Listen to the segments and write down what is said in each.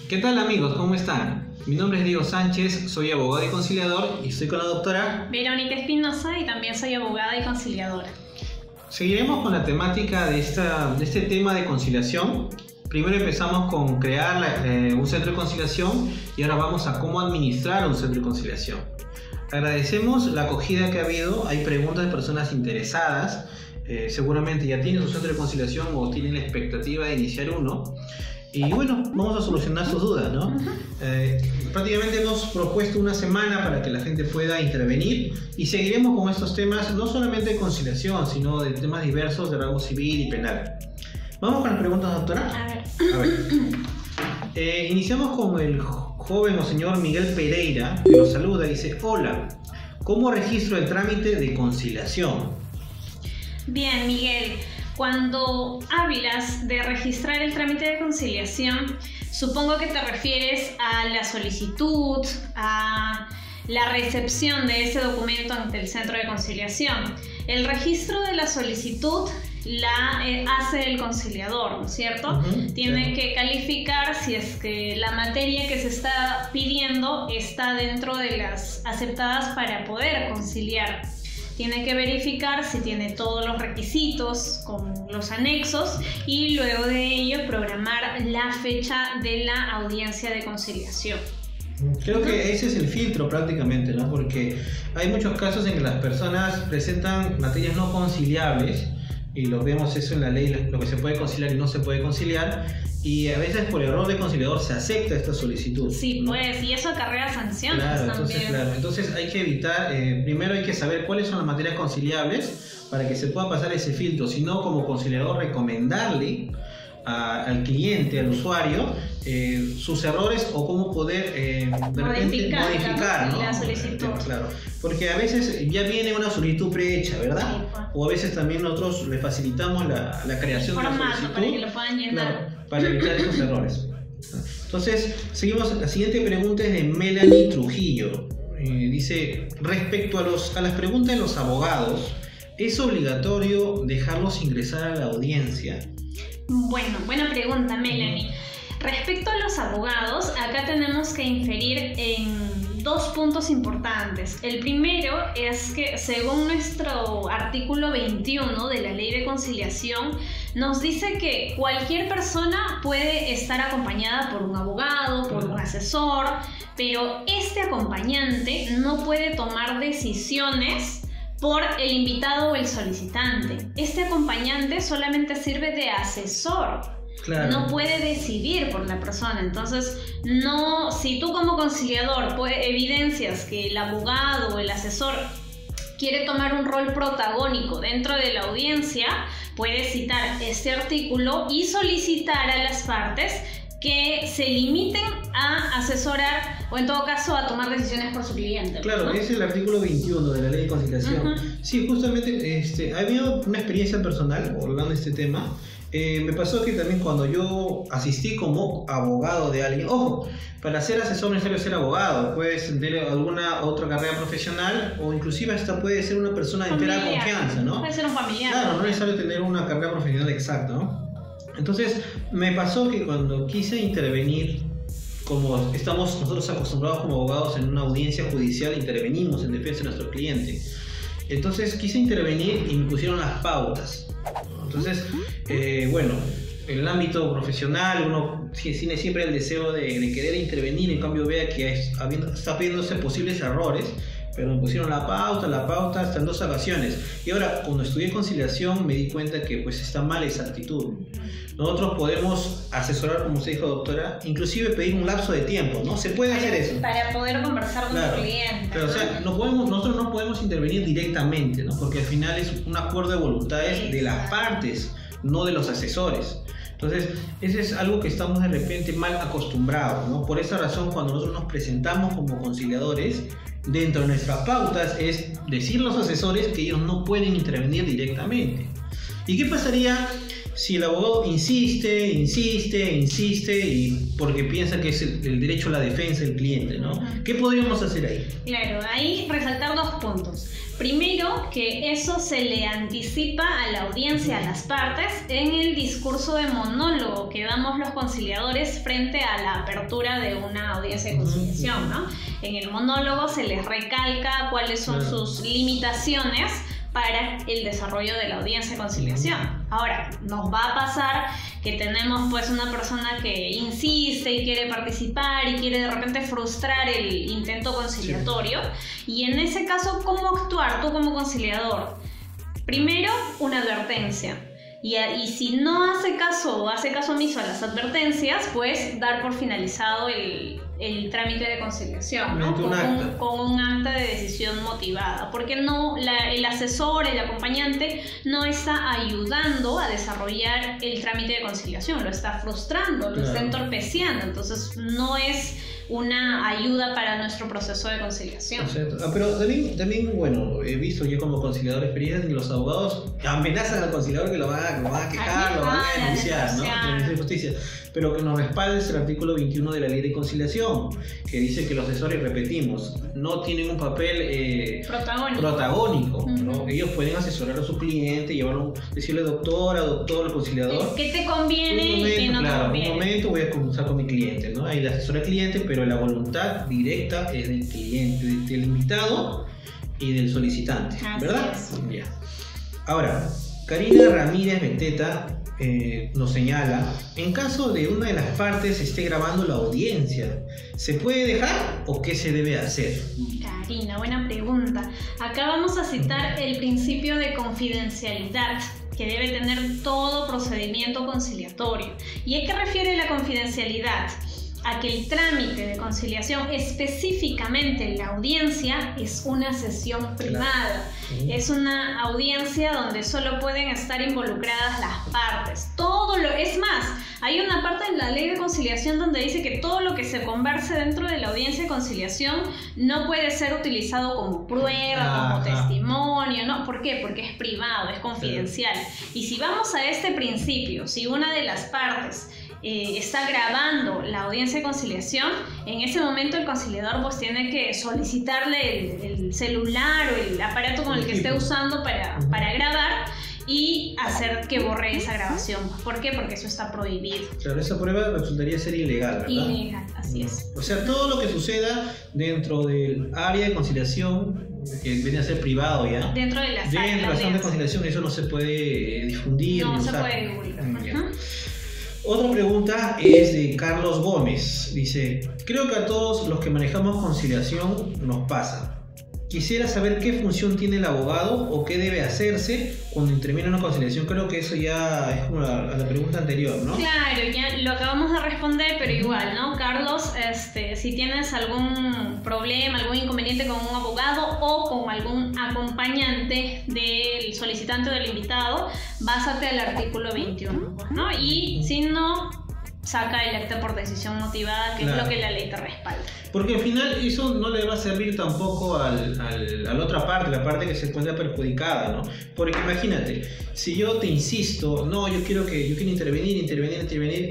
¿Qué tal amigos? ¿Cómo están? Mi nombre es Diego Sánchez, soy abogado y conciliador y estoy con la doctora Verónica Espinosa y también soy abogada y conciliadora. Seguiremos con la temática de este tema de conciliación. Primero empezamos con crear un centro de conciliación y ahora vamos a cómo administrar un centro de conciliación. Agradecemos la acogida que ha habido, hay preguntas de personas interesadas, seguramente ya tienen su centro de conciliación o tienen la expectativa de iniciar uno. Y bueno, vamos a solucionar sus dudas, ¿no? Prácticamente hemos propuesto una semana para que la gente pueda intervenir y seguiremos con estos temas, no solamente de conciliación, sino de temas diversos de rango civil y penal. ¿Vamos con las preguntas, doctora? A ver. Iniciamos con el joven o señor Miguel Pereira, que nos saluda y dice: hola, ¿cómo registro el trámite de conciliación? Bien, Miguel. Cuando hablas de registrar el trámite de conciliación, supongo que te refieres a la solicitud, a la recepción de ese documento ante el centro de conciliación. El registro de la solicitud la hace el conciliador, ¿no es cierto? Tiene que calificar si es que la materia que se está pidiendo está dentro de las aceptadas para poder conciliar. Tiene que verificar si tiene todos los requisitos con los anexos y luego de ello programar la fecha de la audiencia de conciliación. Creo que ese es el filtro prácticamente, ¿no? Porque hay muchos casos en que las personas presentan materias no conciliables y lo vemos eso en la ley, lo que se puede conciliar y no se puede conciliar, y a veces por error de conciliador se acepta esta solicitud. Sí, ¿no? pues, y eso acarrea sanciones también. Entonces hay que evitar, primero hay que saber cuáles son las materias conciliables para que se pueda pasar ese filtro, sino como conciliador recomendarle al cliente, al usuario, sus errores o cómo poder modificar, ¿no? La solicitud. Claro, porque a veces ya viene una solicitud prehecha, ¿verdad? Sí, pues. O a veces también nosotros le facilitamos la creación de la solicitud para que lo puedan llenar. Claro, para evitar esos errores. Entonces, seguimos. La siguiente pregunta es de Melanie Trujillo. Dice: respecto a las preguntas de los abogados, ¿es obligatorio dejarlos ingresar a la audiencia? Bueno, buena pregunta, Melanie. Respecto a los abogados, acá tenemos que inferir en dos puntos importantes. El primero es que según nuestro artículo 21 de la Ley de Conciliación, nos dice que cualquier persona puede estar acompañada por un abogado, por un asesor, pero este acompañante no puede tomar decisiones por el invitado o el solicitante. Este acompañante solamente sirve de asesor. Claro. No puede decidir por la persona. Entonces, no, si tú como conciliador evidencias que el abogado o el asesor quiere tomar un rol protagónico dentro de la audiencia, puedes citar este artículo y solicitar a las partes que se limiten a asesorar o en todo caso a tomar decisiones por su cliente. Claro, ¿no? Es el artículo 21 de la Ley de Conciliación. Sí, justamente ha habido una experiencia personal hablando de este tema. Me pasó que también cuando yo asistí como abogado de alguien, ojo, para ser asesor no es necesario ser abogado, puedes tener alguna otra carrera profesional o inclusive hasta puede ser una persona de entera confianza, ¿no? Puede ser un familiar. Claro, no es necesario tener una carrera profesional exacta, ¿no? Entonces me pasó que cuando quise intervenir, como estamos nosotros acostumbrados como abogados en una audiencia judicial, intervenimos en defensa de nuestro cliente. Entonces quise intervenir y me pusieron las pautas. Entonces, bueno, en el ámbito profesional uno tiene siempre el deseo de querer intervenir, en cambio vea que está pidiéndose posibles errores, pero me pusieron la pauta hasta en 2 ocasiones. Y ahora, cuando estudié conciliación me di cuenta que pues está mal esa actitud. Nosotros podemos asesorar, como usted dijo, doctora, inclusive pedir un lapso de tiempo, ¿no? Se puede hacer eso. Para poder conversar con el cliente. Pero, ¿no? O sea, nosotros no podemos intervenir directamente, ¿no? Porque al final es un acuerdo de voluntades de las partes, no de los asesores. Entonces, ese es algo que estamos de repente mal acostumbrados, ¿no? Por esa razón, cuando nosotros nos presentamos como conciliadores, dentro de nuestras pautas es decir a los asesores que ellos no pueden intervenir directamente. ¿Y qué pasaría si el abogado insiste y porque piensa que es el derecho a la defensa del cliente, ¿no? ¿Qué podríamos hacer ahí? Claro, ahí resaltar 2 puntos. Primero, que eso se le anticipa a la audiencia, a las partes, en el discurso de monólogo que damos los conciliadores frente a la apertura de una audiencia de conciliación, ¿no? En el monólogo se les recalca cuáles son sus limitaciones para el desarrollo de la audiencia de conciliación. Ahora, nos va a pasar que tenemos pues una persona que insiste y quiere participar y quiere de repente frustrar el intento conciliatorio, y en ese caso, ¿cómo actuar tú como conciliador? Primero, una advertencia. Y si no hace caso o hace caso omiso a las advertencias, pues dar por finalizado el trámite de conciliación, ¿no? Con un acta de decisión motivada, porque no, el asesor, el acompañante no está ayudando a desarrollar el trámite de conciliación, lo está frustrando, lo está entorpeciendo, entonces no es una ayuda para nuestro proceso de conciliación. Pero también, bueno, he visto yo como conciliador experiencias que los abogados amenazan al conciliador que lo van a quejar, lo van a denunciar, ¿no? Ministerio de Justicia. Pero que nos respalde el artículo 21 de la Ley de Conciliación, que dice que los asesores, repetimos, no tienen un papel protagónico, ¿no? Ellos pueden asesorar a su cliente, llevarlo, decirle doctor, conciliador, ¿qué te conviene y qué no te conviene? Un momento voy a conversar con mi cliente, ¿no? Ahí le asesora al cliente, pero la voluntad directa es del cliente, del invitado y del solicitante, ¿verdad? Ya. Ahora, Karina Ramírez Beteta nos señala, en caso de una de las partes esté grabando la audiencia, ¿se puede dejar o qué se debe hacer? Karina, buena pregunta. Acá vamos a citar el principio de confidencialidad que debe tener todo procedimiento conciliatorio. ¿Y a qué refiere la confidencialidad? A que el trámite de conciliación, específicamente la audiencia, es una sesión privada. Es una audiencia donde solo pueden estar involucradas las partes. Es más, hay una parte en la Ley de Conciliación donde dice que todo lo que se converse dentro de la audiencia de conciliación no puede ser utilizado como prueba, como testimonio, ¿no? ¿Por qué? Porque es privado, es confidencial. Y si vamos a este principio, si una de las partes está grabando la audiencia de conciliación, en ese momento el conciliador pues tiene que solicitarle el celular o el aparato con el que esté usando para grabar y hacer que borre esa grabación. ¿Por qué? Porque eso está prohibido. Claro, esa prueba resultaría ser ilegal, ¿verdad? Ilegal, así es. O sea, todo lo que suceda dentro del área de conciliación, que viene a ser privado ya, dentro de la sala de conciliación, eso no se puede difundir. No se puede divulgar. Otra pregunta es de Carlos Gómez. Dice, creo que a todos los que manejamos conciliación nos pasa. Quisiera saber qué función tiene el abogado o qué debe hacerse cuando interviene una conciliación. Creo que eso ya es como la pregunta anterior, ¿no? Claro, ya lo acabamos de responder, pero igual, ¿no? Carlos, si tienes algún problema, algún inconveniente con un abogado o con algún acompañante del solicitante o del invitado, básate al artículo 21, ¿no? Y si no, saca el acta por decisión motivada, que es lo que la ley te respalda. Porque al final eso no le va a servir tampoco a la otra parte, la parte que se encuentra perjudicada, ¿no? Porque imagínate, si yo te insisto, no, yo quiero intervenir,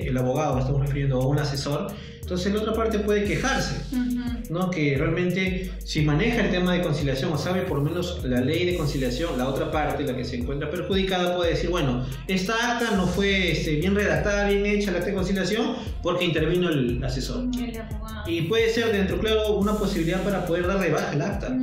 el abogado, estamos refiriendo a un asesor, entonces la otra parte puede quejarse, ¿no? Que realmente si maneja el tema de conciliación o sabe por lo menos la ley de conciliación, la otra parte, la que se encuentra perjudicada, puede decir, bueno, esta acta no fue bien redactada, bien hecha, la acta de conciliación, porque intervino el asesor. Y puede ser dentro, claro, una posibilidad para poder dar de baja el acta.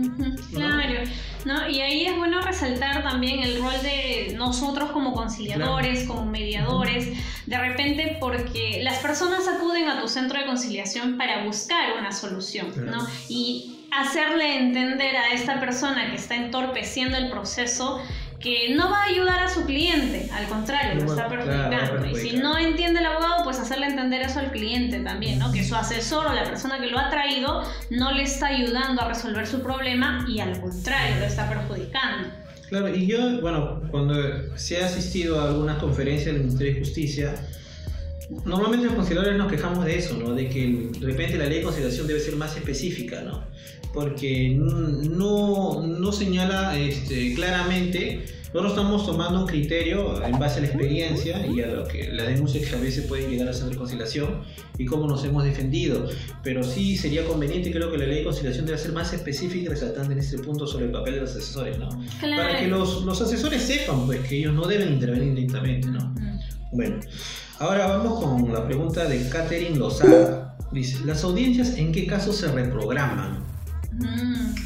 Claro, ¿no? Y ahí es bueno resaltar también el rol de nosotros como conciliadores, como mediadores, de repente porque las personas acuden a tu centro de conciliación para buscar una solución, ¿no? Y hacerle entender a esta persona que está entorpeciendo el proceso que no va a ayudar a su cliente, al contrario, lo está perjudicando. Y si no entiende el abogado, pues hacerle entender eso al cliente también, ¿no? Que su asesor o la persona que lo ha traído no le está ayudando a resolver su problema y al contrario, lo está perjudicando. Claro, y yo, bueno, cuando se ha asistido a algunas conferencias del Ministerio de Justicia, normalmente los conciliadores nos quejamos de eso, ¿no? De que de repente la ley de conciliación debe ser más específica, ¿no? Porque no señala claramente Nosotros estamos tomando un criterio en base a la experiencia y a lo que la denuncia que a veces puede llegar al centro de conciliación y cómo nos hemos defendido. Pero sí sería conveniente, creo que la ley de conciliación debe ser más específica y resaltante en este punto sobre el papel de los asesores, ¿no? Claro. Para que los asesores sepan, pues, que ellos no deben intervenir directamente, ¿no? Bueno, ahora vamos con la pregunta de Catherine Lozada. Dice, ¿las audiencias en qué casos se reprograman?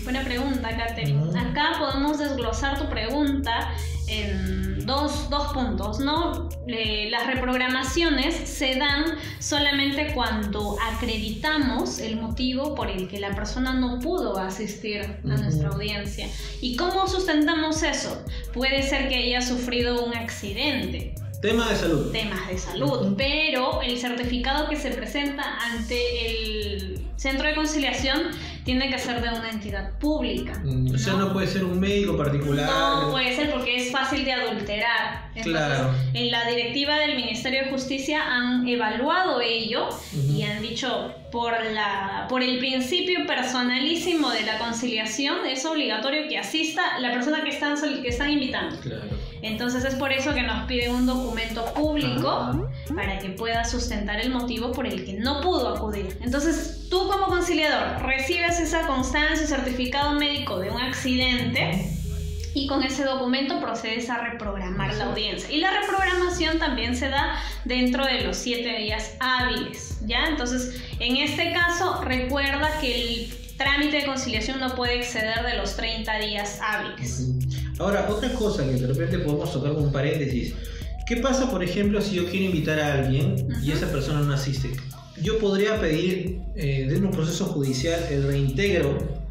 Buena pregunta, Catherine. Acá podemos desglosar tu pregunta en dos puntos, ¿no? Las reprogramaciones se dan solamente cuando acreditamos el motivo por el que la persona no pudo asistir a nuestra audiencia. ¿Y cómo sustentamos eso? Puede ser que haya sufrido un accidente. Temas de salud, pero el certificado que se presenta ante el centro de conciliación tiene que ser de una entidad pública. O sea, no puede ser un médico particular. No puede ser porque es fácil de adulterar. Entonces, claro. En la directiva del Ministerio de Justicia han evaluado ello y han dicho, por el principio personalísimo de la conciliación, es obligatorio que asista la persona que están invitando. Claro. Entonces es por eso que nos piden un documento público para que pueda sustentar el motivo por el que no pudo acudir. Entonces tú como conciliador recibes esa constancia y certificado médico de un accidente y con ese documento procedes a reprogramar la audiencia. Y la reprogramación también se da dentro de los 7 días hábiles, ¿ya? Entonces en este caso recuerda que el trámite de conciliación no puede exceder de los 30 días hábiles. Ahora, otra cosa que de repente podemos tocar con un paréntesis. ¿Qué pasa, por ejemplo, si yo quiero invitar a alguien y esa persona no asiste? Yo podría pedir dentro de un proceso judicial el reintegro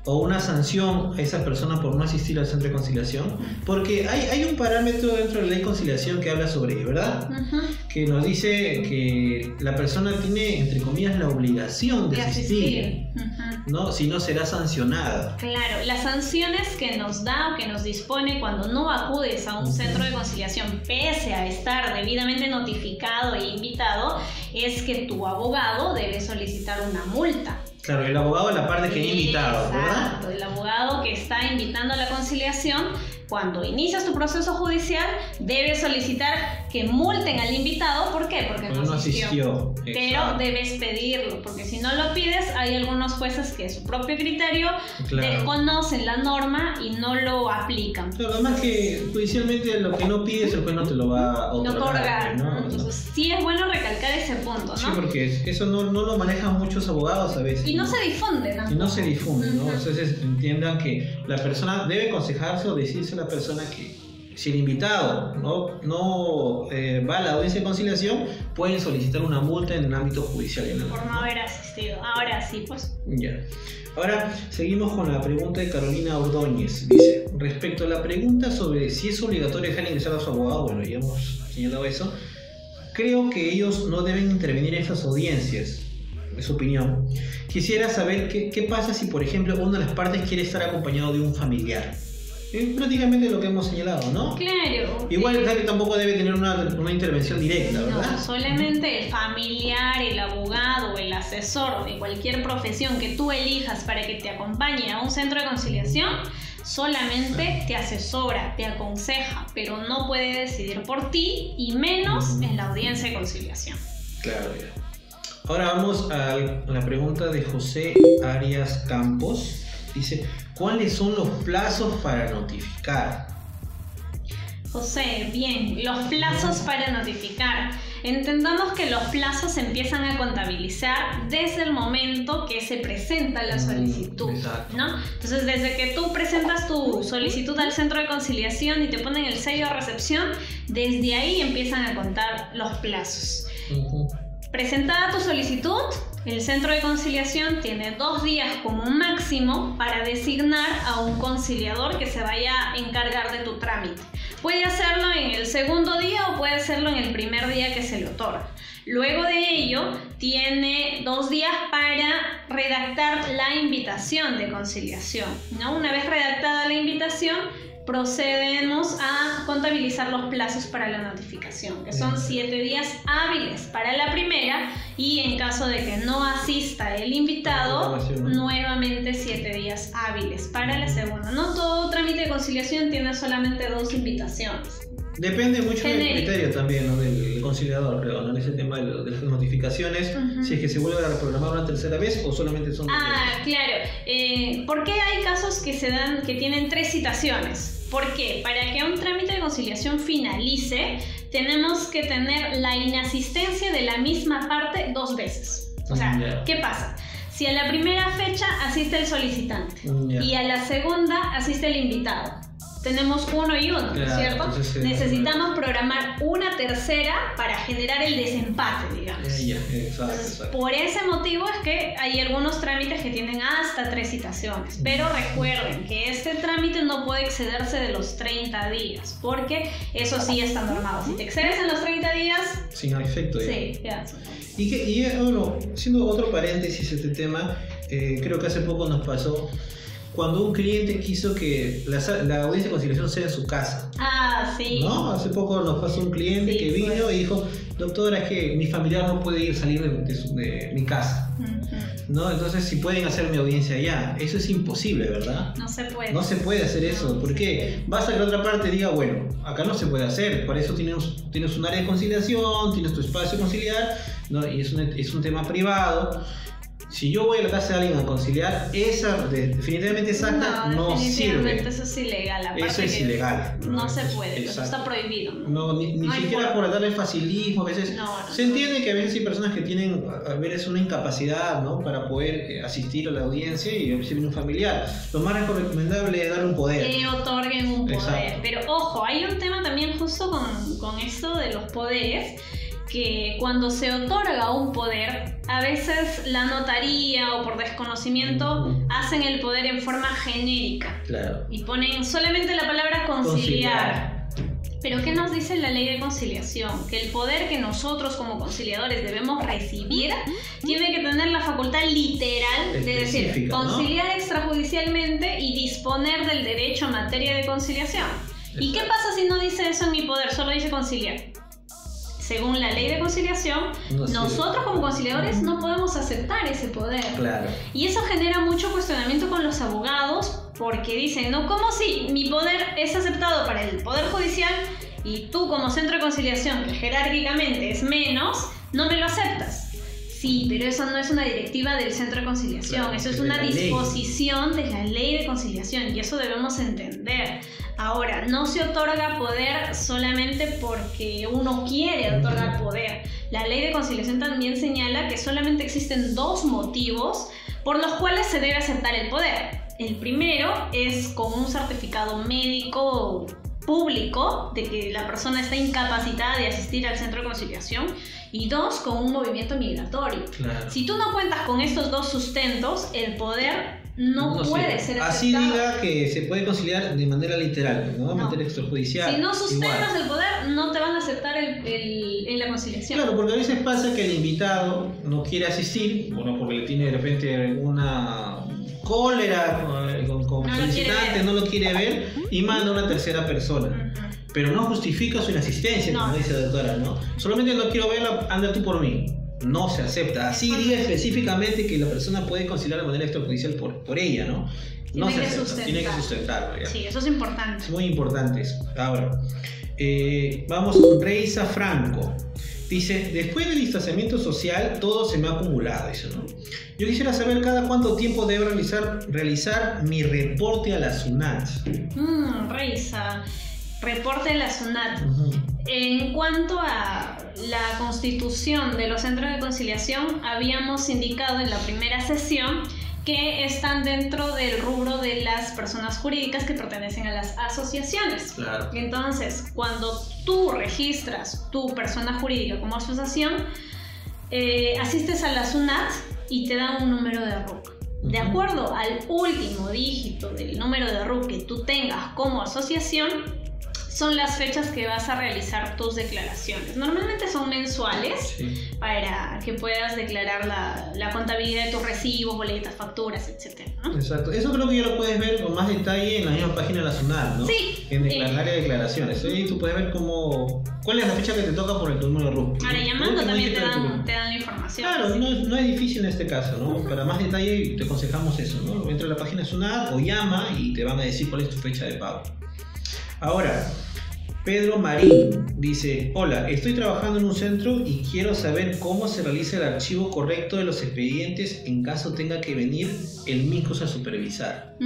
o una sanción a esa persona por no asistir al centro de conciliación, porque hay un parámetro dentro de la ley de conciliación que habla sobre ello, ¿verdad? Que nos dice que la persona tiene, entre comillas, la obligación de asistir. ¿No? Si no, será sancionada. Claro, las sanciones que nos da o que nos dispone cuando no acudes a un centro de conciliación pese a estar debidamente notificado e invitado es que tu abogado debe solicitar una multa. Claro, el abogado es la parte que ha invitado, ¿verdad? Exacto, el abogado que está invitando a la conciliación, cuando inicias tu proceso judicial, debes solicitar que multen al invitado. ¿Por qué? Porque no asistió. Pero debes pedirlo, porque si no lo pides, hay algunos jueces que a su propio criterio desconocen la norma y no lo aplican. Claro, además que judicialmente lo que no pides, el juez no te lo va a otorgar, ¿no? Entonces sí es bueno recalcar ese punto, ¿no? Sí, porque eso no lo manejan muchos abogados a veces. Y no se difunde, ¿no? Y no se difunde, ¿no? Entonces entiendan que la persona debe aconsejarse o decirse a la persona que si el invitado no va a la audiencia de conciliación, pueden solicitar una multa en el ámbito judicial. Por no haber asistido. Ahora sí, pues. Ya. Ahora seguimos con la pregunta de Carolina Ordóñez. Dice, respecto a la pregunta sobre si es obligatorio dejar ingresar a su abogado, bueno, ya hemos señalado eso, creo que ellos no deben intervenir en estas audiencias, en su opinión. Quisiera saber qué pasa si, por ejemplo, una de las partes quiere estar acompañado de un familiar. Es prácticamente lo que hemos señalado, ¿no? Claro. Igual tampoco debe tener una intervención directa, ¿verdad? No, solamente el familiar, el abogado, el asesor de cualquier profesión que tú elijas para que te acompañe a un centro de conciliación, solamente te asesora, te aconseja, pero no puede decidir por ti y menos en la audiencia de conciliación. Claro, ya. Ahora vamos a la pregunta de José Arias Campos. Dice, ¿cuáles son los plazos para notificar? José, bien, los plazos para notificar. Entendamos que los plazos empiezan a contabilizar desde el momento que se presenta la solicitud, ¿no? Entonces, desde que tú presentas tu solicitud al centro de conciliación y te ponen el sello de recepción, desde ahí empiezan a contar los plazos. Presentada tu solicitud, el centro de conciliación tiene 2 días como máximo para designar a un conciliador que se vaya a encargar de tu trámite. Puede hacerlo en el segundo día o puede hacerlo en el primer día que se le otorga. Luego de ello, tiene 2 días para redactar la invitación de conciliación, ¿no? Una vez redactada la invitación, procedemos a contabilizar los plazos para la notificación, que son 7 días hábiles para la primera, y en caso de que no asista el invitado, nuevamente 7 días hábiles para la segunda. No todo trámite de conciliación tiene solamente 2 invitaciones. Depende mucho del criterio también, ¿no? Del conciliador, creo, ¿no? En ese tema de las notificaciones, si es que se vuelve a reprogramar una tercera vez o solamente son... Claro. ¿Por qué hay casos que se dan, que tienen 3 citaciones? ¿Por qué? Para que un trámite de conciliación finalice, tenemos que tener la inasistencia de la misma parte 2 veces. O sea, ¿qué pasa? Si a la primera fecha asiste el solicitante y a la segunda asiste el invitado, tenemos 1 y 1, claro, ¿cierto? Entonces, necesitamos programar una tercera para generar el desempate, digamos. Exacto. Por ese motivo es que hay algunos trámites que tienen hasta 3 citaciones. Pero recuerden que este trámite no puede excederse de los 30 días, porque eso sí está normado. Si te excedes en los 30 días... Sin efecto. Sí, ya. Y bueno, haciendo otro paréntesis este tema, creo que hace poco nos pasó cuando un cliente quiso que la audiencia de conciliación sea en su casa. Sí. ¿No? Hace poco nos pasó un cliente que vino y dijo, doctora, es que mi familiar no puede salir de mi casa. ¿No? Entonces, si pueden hacer mi audiencia allá. Eso es imposible, ¿verdad? No se puede. No se puede hacer eso. ¿Por qué? Basta que la otra parte diga, bueno, acá no se puede hacer. Para eso tienes un área de conciliación, tienes tu espacio conciliar, ¿no? Y es un tema privado. Si yo voy a la casa de alguien a conciliar, esa definitivamente esa acta no sirve. Eso es ilegal. Eso es ilegal. No se puede, eso está prohibido. Ni siquiera por darle facilismo. A veces se entiende que a veces hay personas que tienen a veces una incapacidad, ¿no? Para poder asistir a la audiencia y a veces viene un familiar. Lo más recomendable es darle un poder. Que otorguen un poder. Exacto. Pero ojo, hay un tema también justo con esto de los poderes, que cuando se otorga un poder, a veces la notaría o por desconocimiento hacen el poder en forma genérica. Claro. Y ponen solamente la palabra conciliar. Pero ¿qué nos dice la ley de conciliación? Que el poder que nosotros como conciliadores debemos recibir tiene que tener la facultad literal de decir conciliar, ¿no?, extrajudicialmente y disponer del derecho a materia de conciliación. Exacto. ¿Y qué pasa si no dice eso en mi poder? Solo dice conciliar. Según la ley de conciliación, nosotros como conciliadores no podemos aceptar ese poder. Claro. Y eso genera mucho cuestionamiento con los abogados, porque dicen, no, ¿cómo si mi poder es aceptado para el Poder Judicial y tú como centro de conciliación, que jerárquicamente es menos, no me lo aceptas? Sí, pero eso no es una directiva del centro de conciliación, claro, eso es una disposición de la ley de conciliación y eso debemos entender. Ahora, no se otorga poder solamente porque uno quiere otorgar poder. La ley de conciliación también señala que solamente existen 2 motivos por los cuales se debe aceptar el poder. El primero es con un certificado médico público de que la persona está incapacitada de asistir al centro de conciliación, y 2, con un movimiento migratorio. Claro. Si tú no cuentas con estos 2 sustentos, el poder no puede ser aceptado. Así diga que se puede conciliar de manera literal, ¿no? De manera extrajudicial. Si no sustentas el poder, no te van a aceptar en la conciliación. Claro, porque a veces pasa que el invitado no quiere asistir, bueno, porque le tiene de repente una cólera con solicitante, no lo quiere ver y manda a una tercera persona. Pero no justifica su inasistencia, como dice la doctora, ¿no? Solamente no quiero verla, anda tú por mí. No se acepta. Así diga específicamente que la persona puede conciliar de manera extrajudicial por ella, ¿no? No se acepta. Tiene que sustentarlo. ¿Ya? Sí, eso es importante. Es muy importante eso. Ahora, vamos con Reisa Franco. Dice, después del distanciamiento social, todo se me ha acumulado, dice, ¿no? Yo quisiera saber cada cuánto tiempo debo realizar mi reporte a la SUNAT. Reisa, reporte a la SUNAT. En cuanto a la constitución de los centros de conciliación, habíamos indicado en la primera sesión que están dentro del rubro de las personas jurídicas que pertenecen a las asociaciones. Claro. Entonces, cuando tú registras tu persona jurídica como asociación, asistes a la SUNAT y te dan un número de RUC. De acuerdo al último dígito del número de RUC que tú tengas como asociación, son las fechas que vas a realizar tus declaraciones. Normalmente son mensuales, Sí. para que puedas declarar la contabilidad de tus recibos, boletas, facturas, etcétera, ¿no? Exacto. Eso creo que ya lo puedes ver con más detalle en la misma página nacional, ¿no? Sí. En el área de declaraciones. Ahí tú puedes ver cuál es la fecha que te toca por tu número RUC. Ahora, llamando Último también dígito de tu RUC. te dan la información. Claro, no es difícil en este caso, ¿no? Para más detalle te aconsejamos eso, ¿no? Entra a la página SUNAT o llama y te van a decir cuál es tu fecha de pago. Ahora, Pedro Marín dice: hola, estoy trabajando en un centro y quiero saber cómo se realiza el archivo correcto de los expedientes en caso tenga que venir el MICOS a supervisar.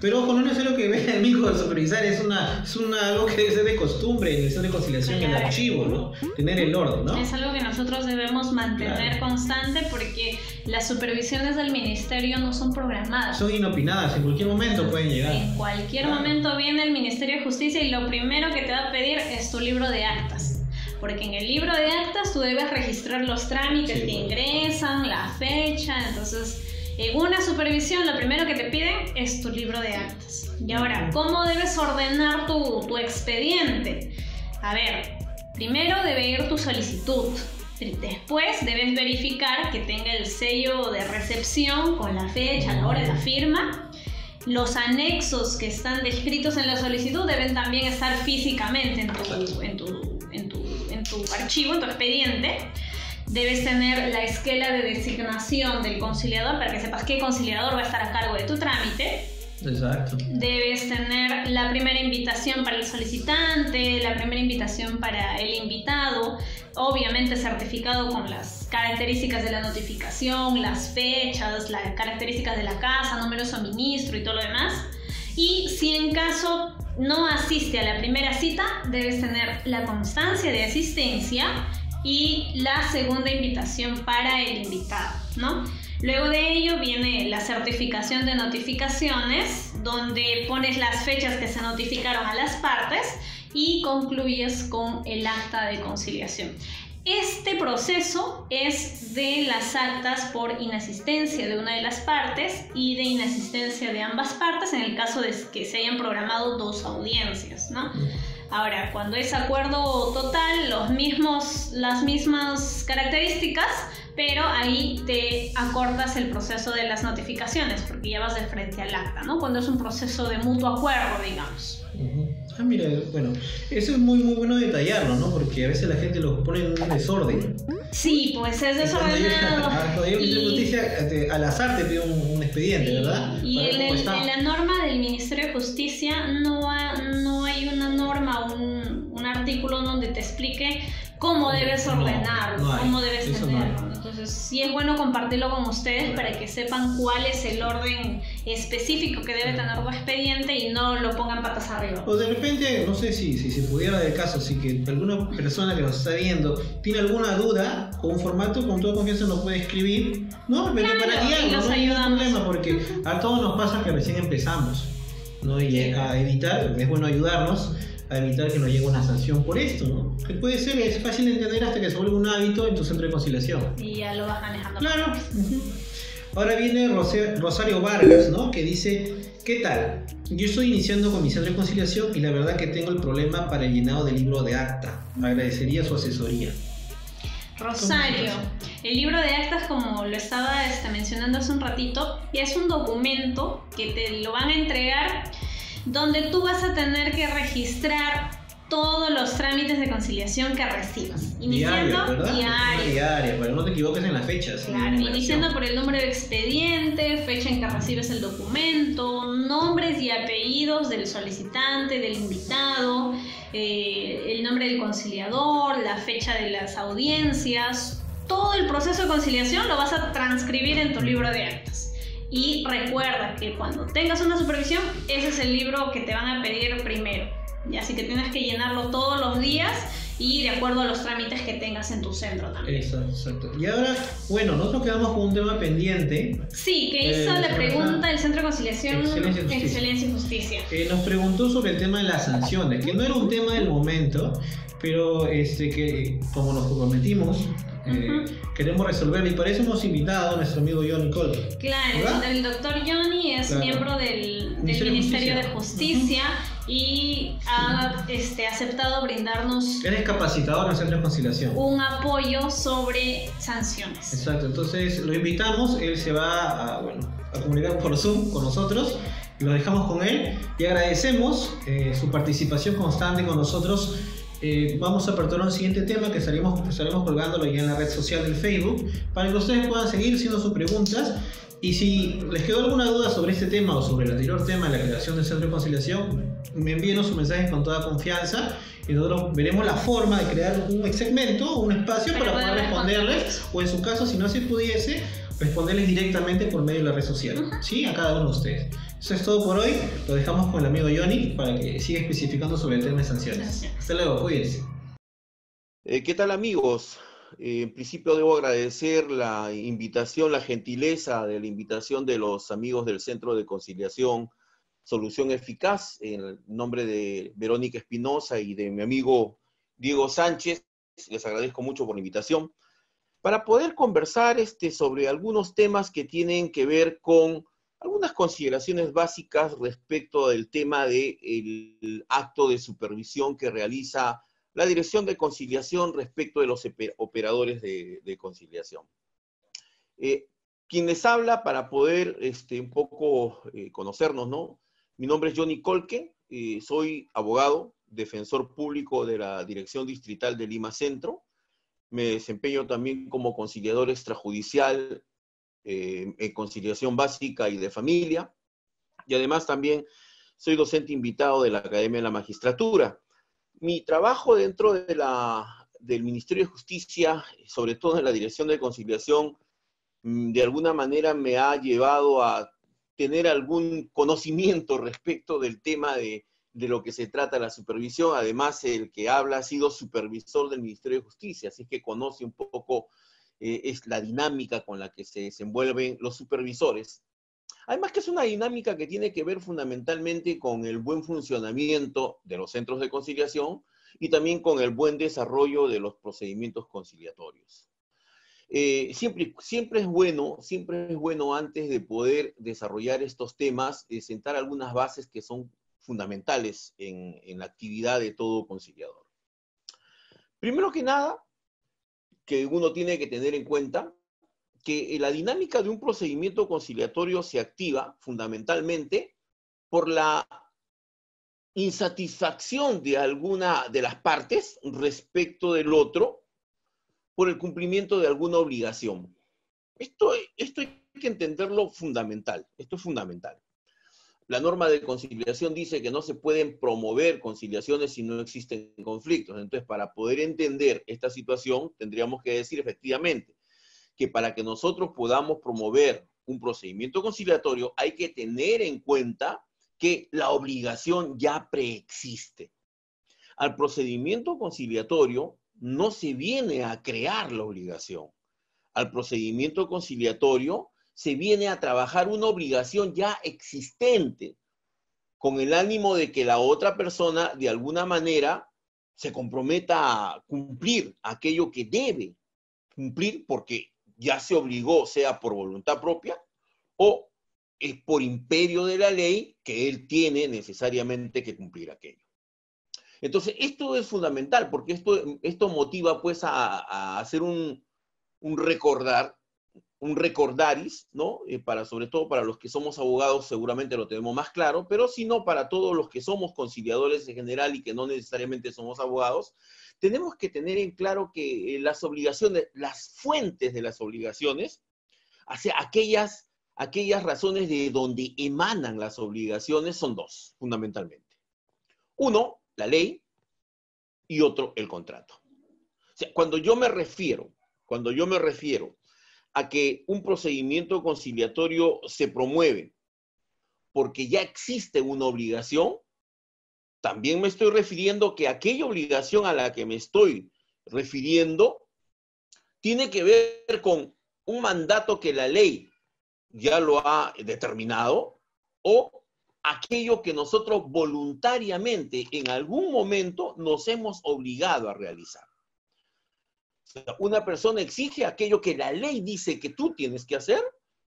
Pero ojo, no es necesario que venga el MICOS a supervisar, es algo que debe ser de costumbre en el centro de conciliación, en el archivo, ¿no? Tener el orden, ¿no? Es algo que nosotros debemos mantener constante, porque las supervisiones del ministerio no son programadas. Son inopinadas, en cualquier momento pueden llegar. En cualquier momento viene el Ministerio de Justicia y lo primero que te va a pedir es tu libro de actas. Porque en el libro de actas tú debes registrar los trámites que ingresan, la fecha. Entonces, en una supervisión lo primero que te piden es tu libro de actas. Y ahora, ¿cómo debes ordenar tu expediente? A ver, primero debe ir tu solicitud. Después debes verificar que tenga el sello de recepción con la fecha, la hora y la firma. Los anexos que están descritos en la solicitud deben también estar físicamente en tu archivo, en tu expediente. Debes tener la esquela de designación del conciliador para que sepas qué conciliador va a estar a cargo de tu trámite. Exacto. Debes tener la primera invitación para el solicitante, la primera invitación para el invitado, obviamente certificado con las características de la notificación, las fechas, las características de la casa, número de suministro y todo lo demás. Y si en caso no asiste a la primera cita, debes tener la constancia de asistencia y la segunda invitación para el invitado, ¿no? Luego de ello viene la certificación de notificaciones, donde pones las fechas que se notificaron a las partes y concluyes con el acta de conciliación. Este proceso es de las actas por inasistencia de una de las partes y de inasistencia de ambas partes en el caso de que se hayan programado 2 audiencias, ¿no? Ahora, cuando es acuerdo total, las mismas características, pero ahí te acortas el proceso de las notificaciones porque ya vas de frente al acta, ¿no? Cuando es un proceso de mutuo acuerdo, digamos. Ah, mira, bueno, eso es muy bueno detallarlo, ¿no? Porque a veces la gente lo pone en un desorden. Sí, pues es desordenado. Cuando llega el Ministerio de Justicia, al azar te pide un expediente, ¿verdad? Y en la norma del Ministerio de Justicia no hay una norma, un artículo donde te explique cómo debes ordenarlo, cómo debes tenerlo. Entonces, sí es bueno compartirlo con ustedes para que sepan cuál es el orden específico que debe tener tu expediente y no lo pongan patas arriba. O de repente, no sé si se pudiera de caso, si que alguna persona que nos está viendo tiene alguna duda con un formato, con toda confianza nos puede escribir, ¿no? Claro, para guiarnos, no hay ningún problema, porque a todos nos pasa que recién empezamos, ¿no? Y a evitar, es bueno ayudarnos a evitar que nos llegue una sanción por esto, ¿no? Que puede ser, es fácil de entender hasta que se vuelve un hábito en tu centro de conciliación. Y ya lo vas manejando. Claro. Ahora viene Rosario Vargas, ¿no? Que dice: ¿qué tal? Yo estoy iniciando con mi centro de conciliación y la verdad que tengo el problema para el llenado del libro de acta. Agradecería su asesoría. Rosario, el libro de actas, como lo estaba mencionando hace un ratito, es un documento que te lo van a entregar donde tú vas a tener que registrar todos los trámites de conciliación que recibas. Iniciando diaria, para que no te equivoques en las fechas. Claro, iniciando por el número de expediente, fecha en que recibes el documento, nombres y apellidos del solicitante, del invitado, el nombre del conciliador, la fecha de las audiencias. Todo el proceso de conciliación lo vas a transcribir en tu libro de actas. Y recuerda que cuando tengas una supervisión, ese es el libro que te van a pedir primero. Y así que tienes que llenarlo todos los días y de acuerdo a los trámites que tengas en tu centro también. Exacto. Y ahora, bueno, nosotros quedamos con un tema pendiente. Sí, que hizo la pregunta del Centro de Conciliación Excelencia y Justicia. Nos preguntó sobre el tema de las sanciones, que no era un tema del momento, pero que como nos comprometimos, queremos resolverlo y para eso hemos invitado a nuestro amigo Johnny Colby. Claro, el doctor Johnny es miembro del Ministerio de Justicia. y ha aceptado brindarnos Él es capacitador en el Centro de Conciliación. un apoyo sobre sanciones. Exacto, entonces lo invitamos, él se va a comunicar por Zoom con nosotros, lo dejamos con él y agradecemos su participación constante con nosotros. Vamos a aperturar un siguiente tema que estaremos colgándolo ya en la red social del Facebook para que ustedes puedan seguir haciendo sus preguntas. Y si les quedó alguna duda sobre este tema o sobre el anterior tema de la creación del Centro de Conciliación, me envíenos sus mensajes con toda confianza y nosotros veremos la forma de crear un segmento, un espacio para poder responderles, o en su caso, si no se pudiese, responderles directamente por medio de la red social, ¿sí? A cada uno de ustedes. Eso es todo por hoy. Lo dejamos con el amigo Johnny para que siga especificando sobre el tema de sanciones. Hasta luego, cuídense. ¿Qué tal, amigos? En principio debo agradecer la invitación, la gentileza de la invitación de los amigos del Centro de Conciliación Solución Eficaz, en el nombre de Verónica Espinosa y de mi amigo Diego Sánchez. Les agradezco mucho por la invitación, para poder conversar sobre algunos temas que tienen que ver con algunas consideraciones básicas respecto del tema del acto de supervisión que realiza la Dirección de Conciliación respecto de los operadores de conciliación. Quien les habla, para poder un poco conocernos, ¿no? Mi nombre es Johnny Colque, soy abogado, defensor público de la Dirección Distrital de Lima Centro. Me desempeño también como conciliador extrajudicial en conciliación básica y de familia. Y además también soy docente invitado de la Academia de la Magistratura. Mi trabajo dentro del Ministerio de Justicia, sobre todo en la Dirección de Conciliación, de alguna manera me ha llevado a tener algún conocimiento respecto del tema de lo que se trata la supervisión. Además, el que habla ha sido supervisor del Ministerio de Justicia, así que conoce un poco es la dinámica con la que se desenvuelven los supervisores. Además que es una dinámica que tiene que ver fundamentalmente con el buen funcionamiento de los centros de conciliación y también con el buen desarrollo de los procedimientos conciliatorios. Siempre es bueno antes de poder desarrollar estos temas, sentar algunas bases que son fundamentales en la actividad de todo conciliador. Primero que nada, que uno tiene que tener en cuenta que la dinámica de un procedimiento conciliatorio se activa fundamentalmente por la insatisfacción de alguna de las partes respecto del otro por el cumplimiento de alguna obligación. Esto hay que entenderlo fundamental. Esto es fundamental. La norma de conciliación dice que no se pueden promover conciliaciones si no existen conflictos. Entonces, para poder entender esta situación, tendríamos que decir efectivamente que para que nosotros podamos promover un procedimiento conciliatorio hay que tener en cuenta que la obligación ya preexiste. Al procedimiento conciliatorio no se viene a crear la obligación. Al procedimiento conciliatorio se viene a trabajar una obligación ya existente, con el ánimo de que la otra persona de alguna manera se comprometa a cumplir aquello que debe cumplir porque ya se obligó, sea por voluntad propia o es por imperio de la ley que él tiene necesariamente que cumplir aquello. Entonces, esto es fundamental porque esto motiva pues a hacer un recordaris, ¿no? Sobre todo para los que somos abogados seguramente lo tenemos más claro, pero si no, para todos los que somos conciliadores en general y que no necesariamente somos abogados, tenemos que tener en claro que las obligaciones, las fuentes de las obligaciones, hacia aquellas razones de donde emanan las obligaciones son dos, fundamentalmente. Uno, la ley, y otro, el contrato. O sea, cuando yo me refiero a que un procedimiento conciliatorio se promueve porque ya existe una obligación, también me estoy refiriendo que aquella obligación a la que me estoy refiriendo tiene que ver con un mandato que la ley ya lo ha determinado o aquello que nosotros voluntariamente en algún momento nos hemos obligado a realizar. Una persona exige aquello que la ley dice que tú tienes que hacer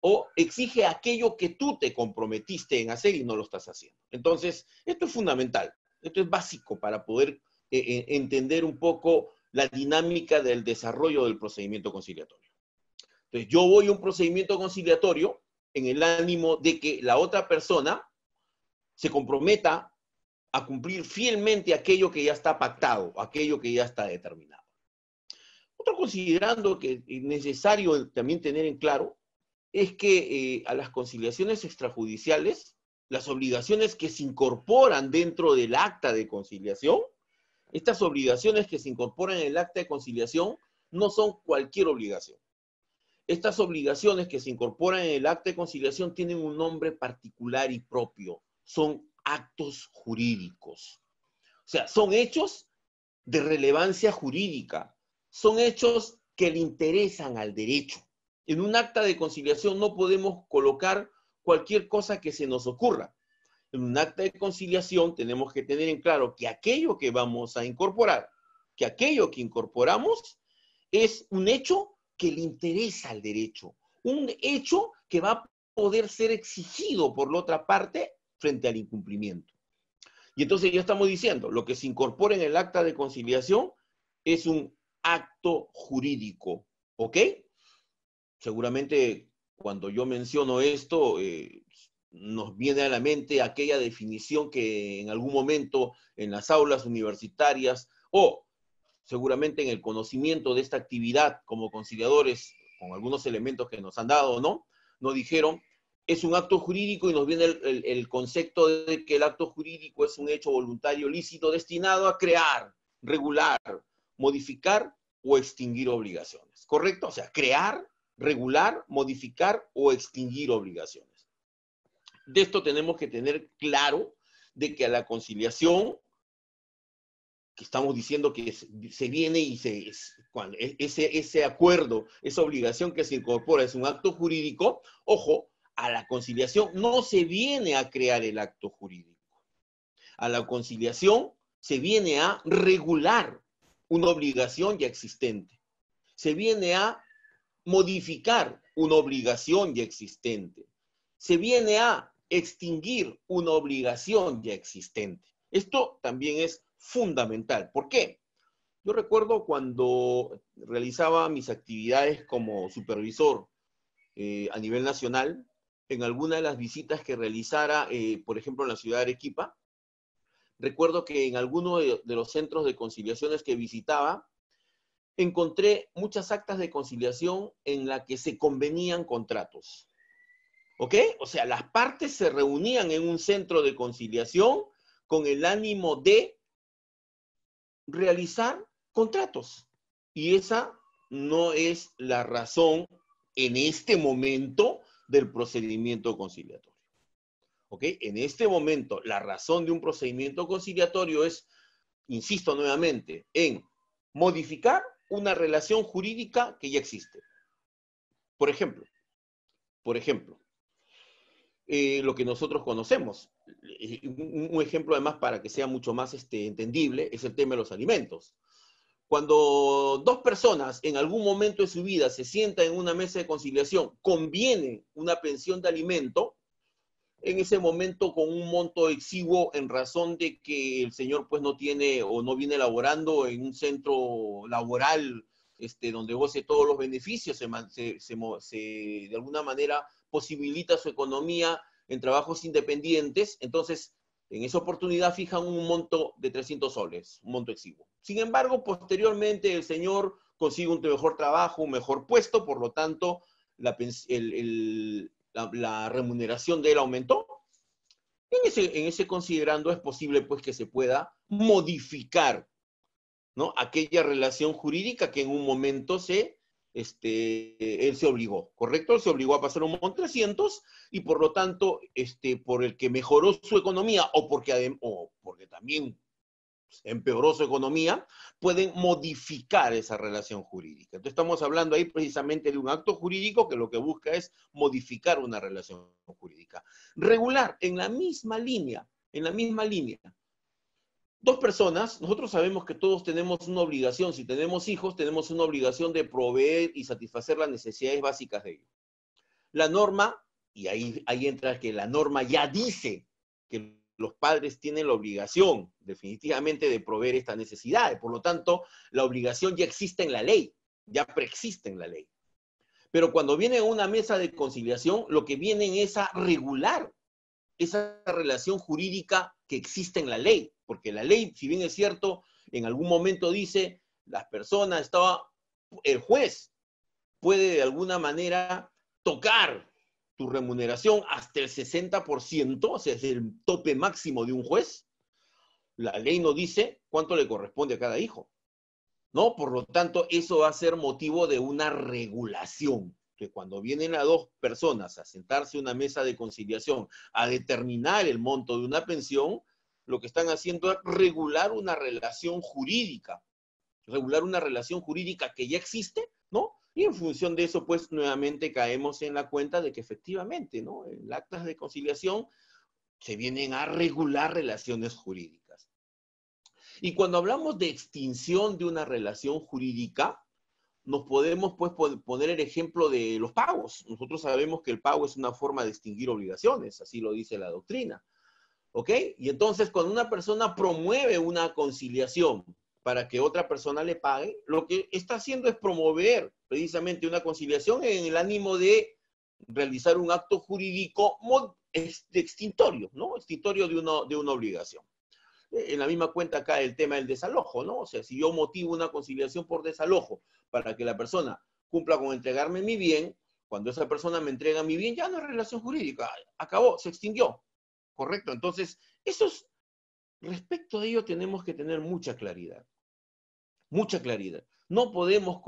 o exige aquello que tú te comprometiste en hacer y no lo estás haciendo. Entonces, esto es fundamental, esto es básico para poder entender un poco la dinámica del desarrollo del procedimiento conciliatorio. Entonces, yo voy a un procedimiento conciliatorio en el ánimo de que la otra persona se comprometa a cumplir fielmente aquello que ya está pactado, aquello que ya está determinado. Otro considerando que es necesario también tener en claro es que a las conciliaciones extrajudiciales, las obligaciones que se incorporan dentro del acta de conciliación, estas obligaciones que se incorporan en el acta de conciliación no son cualquier obligación. Estas obligaciones que se incorporan en el acta de conciliación tienen un nombre particular y propio. Son actos jurídicos. O sea, son hechos de relevancia jurídica. Son hechos que le interesan al derecho. En un acta de conciliación no podemos colocar cualquier cosa que se nos ocurra. En un acta de conciliación tenemos que tener en claro que aquello que vamos a incorporar, que aquello que incorporamos es un hecho que le interesa al derecho, un hecho que va a poder ser exigido por la otra parte frente al incumplimiento. Y entonces ya estamos diciendo, lo que se incorpora en el acta de conciliación es un acto jurídico, ¿ok? Seguramente cuando yo menciono esto, nos viene a la mente aquella definición que en algún momento en las aulas universitarias o seguramente en el conocimiento de esta actividad como conciliadores, con algunos elementos que nos han dado, ¿no? Nos dijeron, es un acto jurídico y nos viene el concepto de que el acto jurídico es un hecho voluntario lícito destinado a crear, regular, modificar o extinguir obligaciones. ¿Correcto? O sea, crear, regular, modificar o extinguir obligaciones. De esto tenemos que tener claro de que a la conciliación, que estamos diciendo que se viene y cuando ese acuerdo, esa obligación que se incorpora es un acto jurídico, ojo, a la conciliación no se viene a crear el acto jurídico. A la conciliación se viene a regular una obligación ya existente. Se viene a modificar una obligación ya existente. Se viene a extinguir una obligación ya existente. Esto también es fundamental. ¿Por qué? Yo recuerdo cuando realizaba mis actividades como supervisor a nivel nacional, en alguna de las visitas que realizara, por ejemplo, en la ciudad de Arequipa, recuerdo que en alguno de los centros de conciliaciones que visitaba, encontré muchas actas de conciliación en las que se convenían contratos. ¿Ok? O sea, las partes se reunían en un centro de conciliación con el ánimo de realizar contratos. Y esa no es la razón en este momento del procedimiento conciliatorio. ¿Ok? En este momento, la razón de un procedimiento conciliatorio es, insisto nuevamente, en modificar una relación jurídica que ya existe. Por ejemplo, lo que nosotros conocemos. Un ejemplo además para que sea mucho más entendible es el tema de los alimentos. Cuando dos personas en algún momento de su vida se sientan en una mesa de conciliación, conviene una pensión de alimento, en ese momento con un monto exiguo en razón de que el señor pues no tiene o no viene laborando en un centro laboral donde goce todos los beneficios, de alguna manera posibilita su economía en trabajos independientes, entonces en esa oportunidad fijan un monto de 300 soles, un monto exiguo. Sin embargo, posteriormente el señor consigue un mejor trabajo, un mejor puesto, por lo tanto la remuneración de él aumentó. En ese considerando es posible pues que se pueda modificar, ¿no?, aquella relación jurídica que en un momento él se obligó, ¿correcto? Él se obligó a pasar un monto 300 y por lo tanto, por el que mejoró su economía o porque también empeoró su economía, pueden modificar esa relación jurídica. Entonces estamos hablando ahí precisamente de un acto jurídico que lo que busca es modificar una relación jurídica. Regular, en la misma línea. Dos personas, nosotros sabemos que todos tenemos una obligación, si tenemos hijos, tenemos una obligación de proveer y satisfacer las necesidades básicas de ellos. la norma, y ahí entra que la norma ya dice que los padres tienen la obligación definitivamente de proveer esta necesidad. Por lo tanto, la obligación ya existe en la ley, ya preexiste en la ley. Pero cuando viene a una mesa de conciliación, lo que vienen es a regular esa relación jurídica que existe en la ley. Porque la ley, si bien es cierto, en algún momento dice, las personas, el juez puede de alguna manera tocar tu remuneración hasta el 60%, o sea, es el tope máximo de un juez. La ley no dice cuánto le corresponde a cada hijo, ¿no? Por lo tanto, eso va a ser motivo de una regulación, que cuando vienen las dos personas a sentarse a una mesa de conciliación a determinar el monto de una pensión, lo que están haciendo es regular una relación jurídica que ya existe, ¿no? Y en función de eso, pues, nuevamente caemos en la cuenta de que efectivamente, ¿no? En actas de conciliación se vienen a regular relaciones jurídicas. Y cuando hablamos de extinción de una relación jurídica, nos podemos, pues, poner el ejemplo de los pagos. Nosotros sabemos que el pago es una forma de extinguir obligaciones, así lo dice la doctrina, ¿ok? Y entonces, cuando una persona promueve una conciliación para que otra persona le pague, lo que está haciendo es promover precisamente una conciliación en el ánimo de realizar un acto jurídico extintorio, ¿no? Extintorio de una obligación. En la misma cuenta acá el tema del desalojo, ¿no? O sea, si yo motivo una conciliación por desalojo para que la persona cumpla con entregarme mi bien, cuando esa persona me entrega mi bien, ya no es relación jurídica, acabó, se extinguió, ¿correcto? Entonces, respecto a ello tenemos que tener mucha claridad. Mucha claridad. No podemos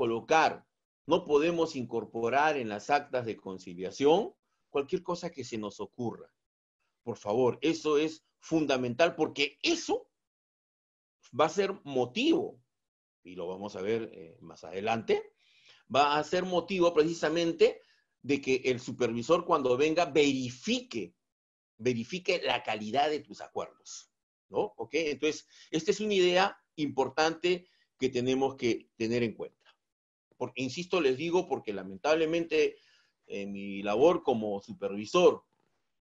incorporar en las actas de conciliación cualquier cosa que se nos ocurra. Por favor, eso es fundamental porque eso va a ser motivo, y lo vamos a ver más adelante, va a ser motivo precisamente de que el supervisor cuando venga verifique la calidad de tus acuerdos, ¿no? ¿Ok? Entonces, esta es una idea importante que tenemos que tener en cuenta. Insisto, les digo, porque lamentablemente en mi labor como supervisor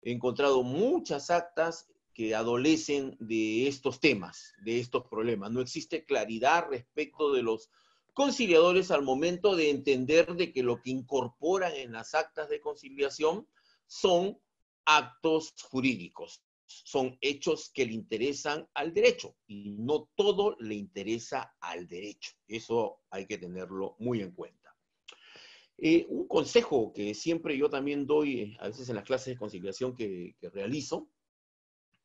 he encontrado muchas actas que adolecen de estos temas, de estos problemas. No existe claridad respecto de los conciliadores al momento de entender de que lo que incorporan en las actas de conciliación son actos jurídicos. Son hechos que le interesan al derecho y no todo le interesa al derecho. Eso hay que tenerlo muy en cuenta. Un consejo que siempre yo también doy, a veces en las clases de conciliación que realizo,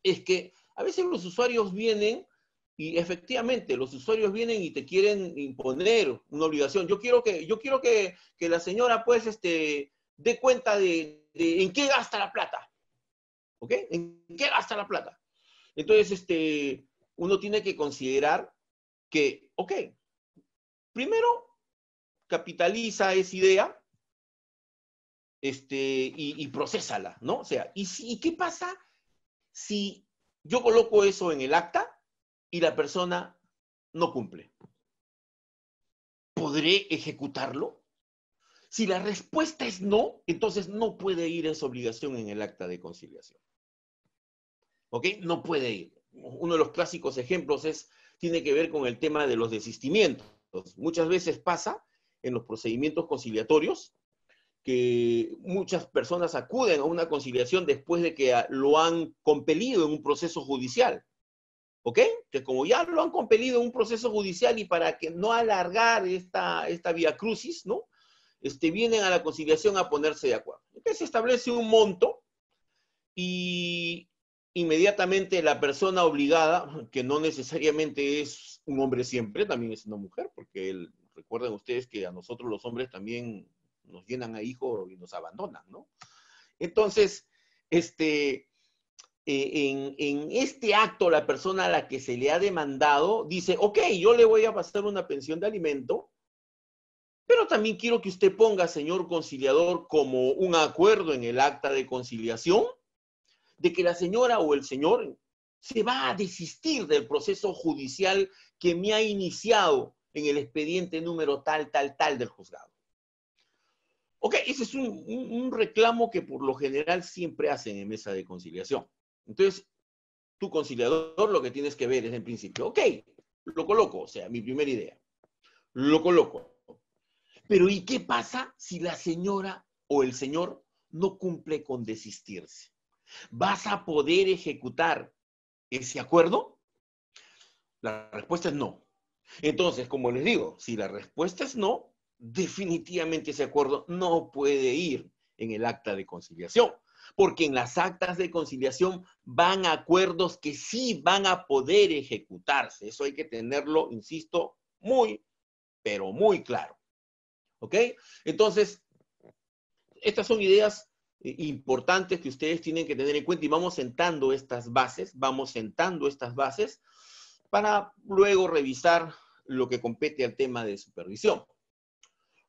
es que a veces los usuarios vienen y efectivamente los usuarios vienen y te quieren imponer una obligación. Yo quiero que la señora pues dé cuenta de en qué gasta la plata. ¿Ok? ¿En qué gasta la plata? Entonces, uno tiene que considerar que, ok, primero capitaliza esa idea y procésala, ¿no? O sea, ¿y qué pasa si yo coloco eso en el acta y la persona no cumple? ¿Podré ejecutarlo? Si la respuesta es no, entonces no puede ir esa obligación en el acta de conciliación. ¿Ok? No puede ir. Uno de los clásicos ejemplos tiene que ver con el tema de los desistimientos. Muchas veces pasa en los procedimientos conciliatorios que muchas personas acuden a una conciliación después de que lo han compelido en un proceso judicial. ¿Ok? Que como ya lo han compelido en un proceso judicial y para que no alargar esta vía crucis, ¿no? Vienen a la conciliación a ponerse de acuerdo. Entonces se establece un monto y inmediatamente la persona obligada, que no necesariamente es un hombre siempre, también es una mujer, porque recuerden ustedes que a nosotros los hombres también nos llenan a hijos y nos abandonan, ¿no? Entonces, en este acto, la persona a la que se le ha demandado dice, ok, yo le voy a pasar una pensión de alimento, pero también quiero que usted ponga, señor conciliador, como un acuerdo en el acta de conciliación, de que la señora o el señor se va a desistir del proceso judicial que me ha iniciado en el expediente número tal del juzgado. Ok, ese es un reclamo que por lo general siempre hacen en mesa de conciliación. Entonces, tu conciliador lo que tienes que ver es en principio, ok, lo coloco, o sea, mi primera idea, lo coloco. Pero ¿y qué pasa si la señora o el señor no cumple con desistirse? ¿Vas a poder ejecutar ese acuerdo? La respuesta es no. Entonces, como les digo, si la respuesta es no, definitivamente ese acuerdo no puede ir en el acta de conciliación, porque en las actas de conciliación van acuerdos que sí van a poder ejecutarse. Eso hay que tenerlo, insisto, muy, pero muy claro. ¿Ok? Entonces, estas son ideas importantes que ustedes tienen que tener en cuenta y vamos sentando estas bases para luego revisar lo que compete al tema de supervisión.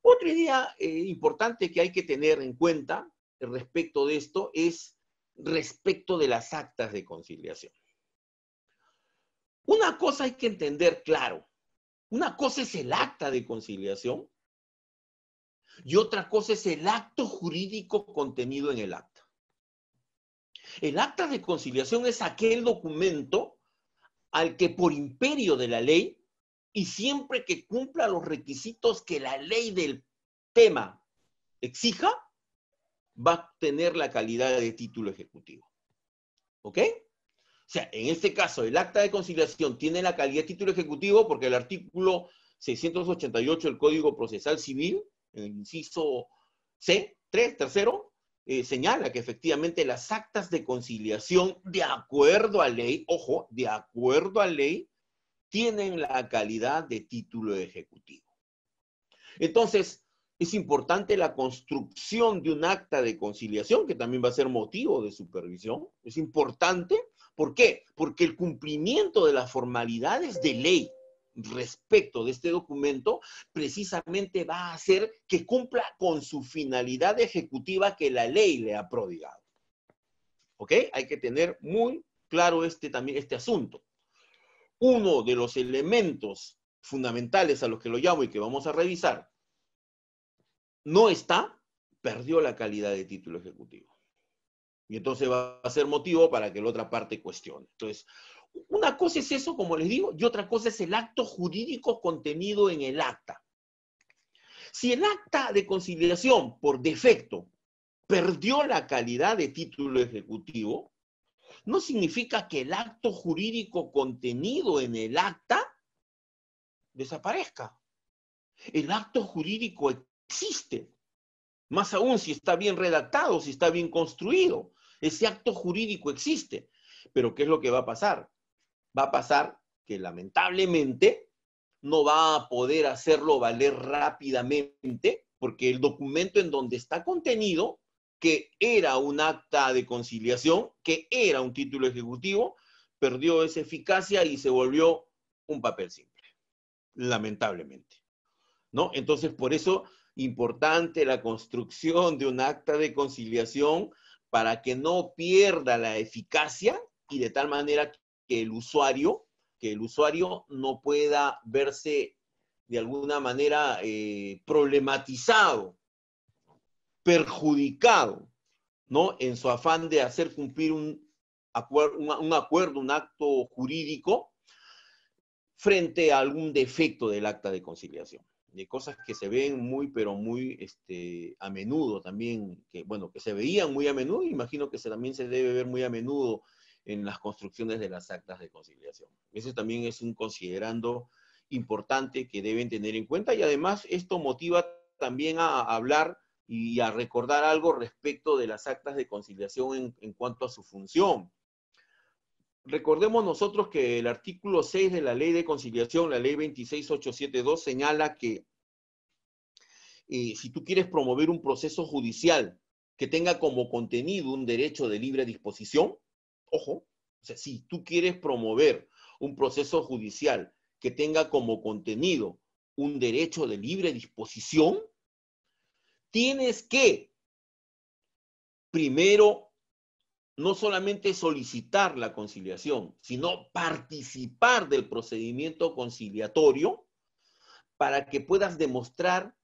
Otra idea importante que hay que tener en cuenta respecto de esto es respecto de las actas de conciliación. Una cosa hay que entender claro. Una cosa es el acta de conciliación y otra cosa es el acto jurídico contenido en el acta. El acta de conciliación es aquel documento al que por imperio de la ley y siempre que cumpla los requisitos que la ley del tema exija, va a tener la calidad de título ejecutivo. ¿Ok? O sea, en este caso, el acta de conciliación tiene la calidad de título ejecutivo porque el artículo 688 del Código Procesal Civil, en el inciso C, 3, tercero, señala que efectivamente las actas de conciliación, de acuerdo a ley, ojo, de acuerdo a ley, tienen la calidad de título ejecutivo. Entonces, es importante la construcción de un acta de conciliación, que también va a ser motivo de supervisión. Es importante. ¿Por qué? Porque el cumplimiento de las formalidades de ley respecto de este documento precisamente va a hacer que cumpla con su finalidad ejecutiva que la ley le ha prodigado. ¿Ok? Hay que tener muy claro también este asunto. Uno de los elementos fundamentales a los que lo llamo y que vamos a revisar no está, perdió la calidad de título ejecutivo. Y entonces va a ser motivo para que la otra parte cuestione. Entonces, una cosa es eso, como les digo, y otra cosa es el acto jurídico contenido en el acta. Si el acta de conciliación, por defecto, perdió la calidad de título ejecutivo, no significa que el acto jurídico contenido en el acta desaparezca. El acto jurídico existe. Más aún si está bien redactado, si está bien construido. Ese acto jurídico existe. Pero ¿qué es lo que va a pasar? Va a pasar que lamentablemente no va a poder hacerlo valer rápidamente porque el documento en donde está contenido, que era un acta de conciliación, que era un título ejecutivo, perdió esa eficacia y se volvió un papel simple. Lamentablemente. ¿No? Entonces, por eso, importante la construcción de un acta de conciliación para que no pierda la eficacia y de tal manera que el usuario no pueda verse de alguna manera problematizado, perjudicado, ¿no? En su afán de hacer cumplir un acuerdo, un acto jurídico frente a algún defecto del acta de conciliación. De cosas que se ven muy, pero muy a menudo también, que se veían muy a menudo, imagino que también se debe ver muy a menudo en las construcciones de las actas de conciliación. Ese también es un considerando importante que deben tener en cuenta y además esto motiva también a hablar y a recordar algo respecto de las actas de conciliación en cuanto a su función. Recordemos nosotros que el artículo 6 de la Ley de Conciliación, la Ley 26872, señala que si tú quieres promover un proceso judicial que tenga como contenido un derecho de libre disposición, ojo, o sea, si tú quieres promover un proceso judicial que tenga como contenido un derecho de libre disposición, tienes que primero no solamente solicitar la conciliación, sino participar del procedimiento conciliatorio para que puedas demostrar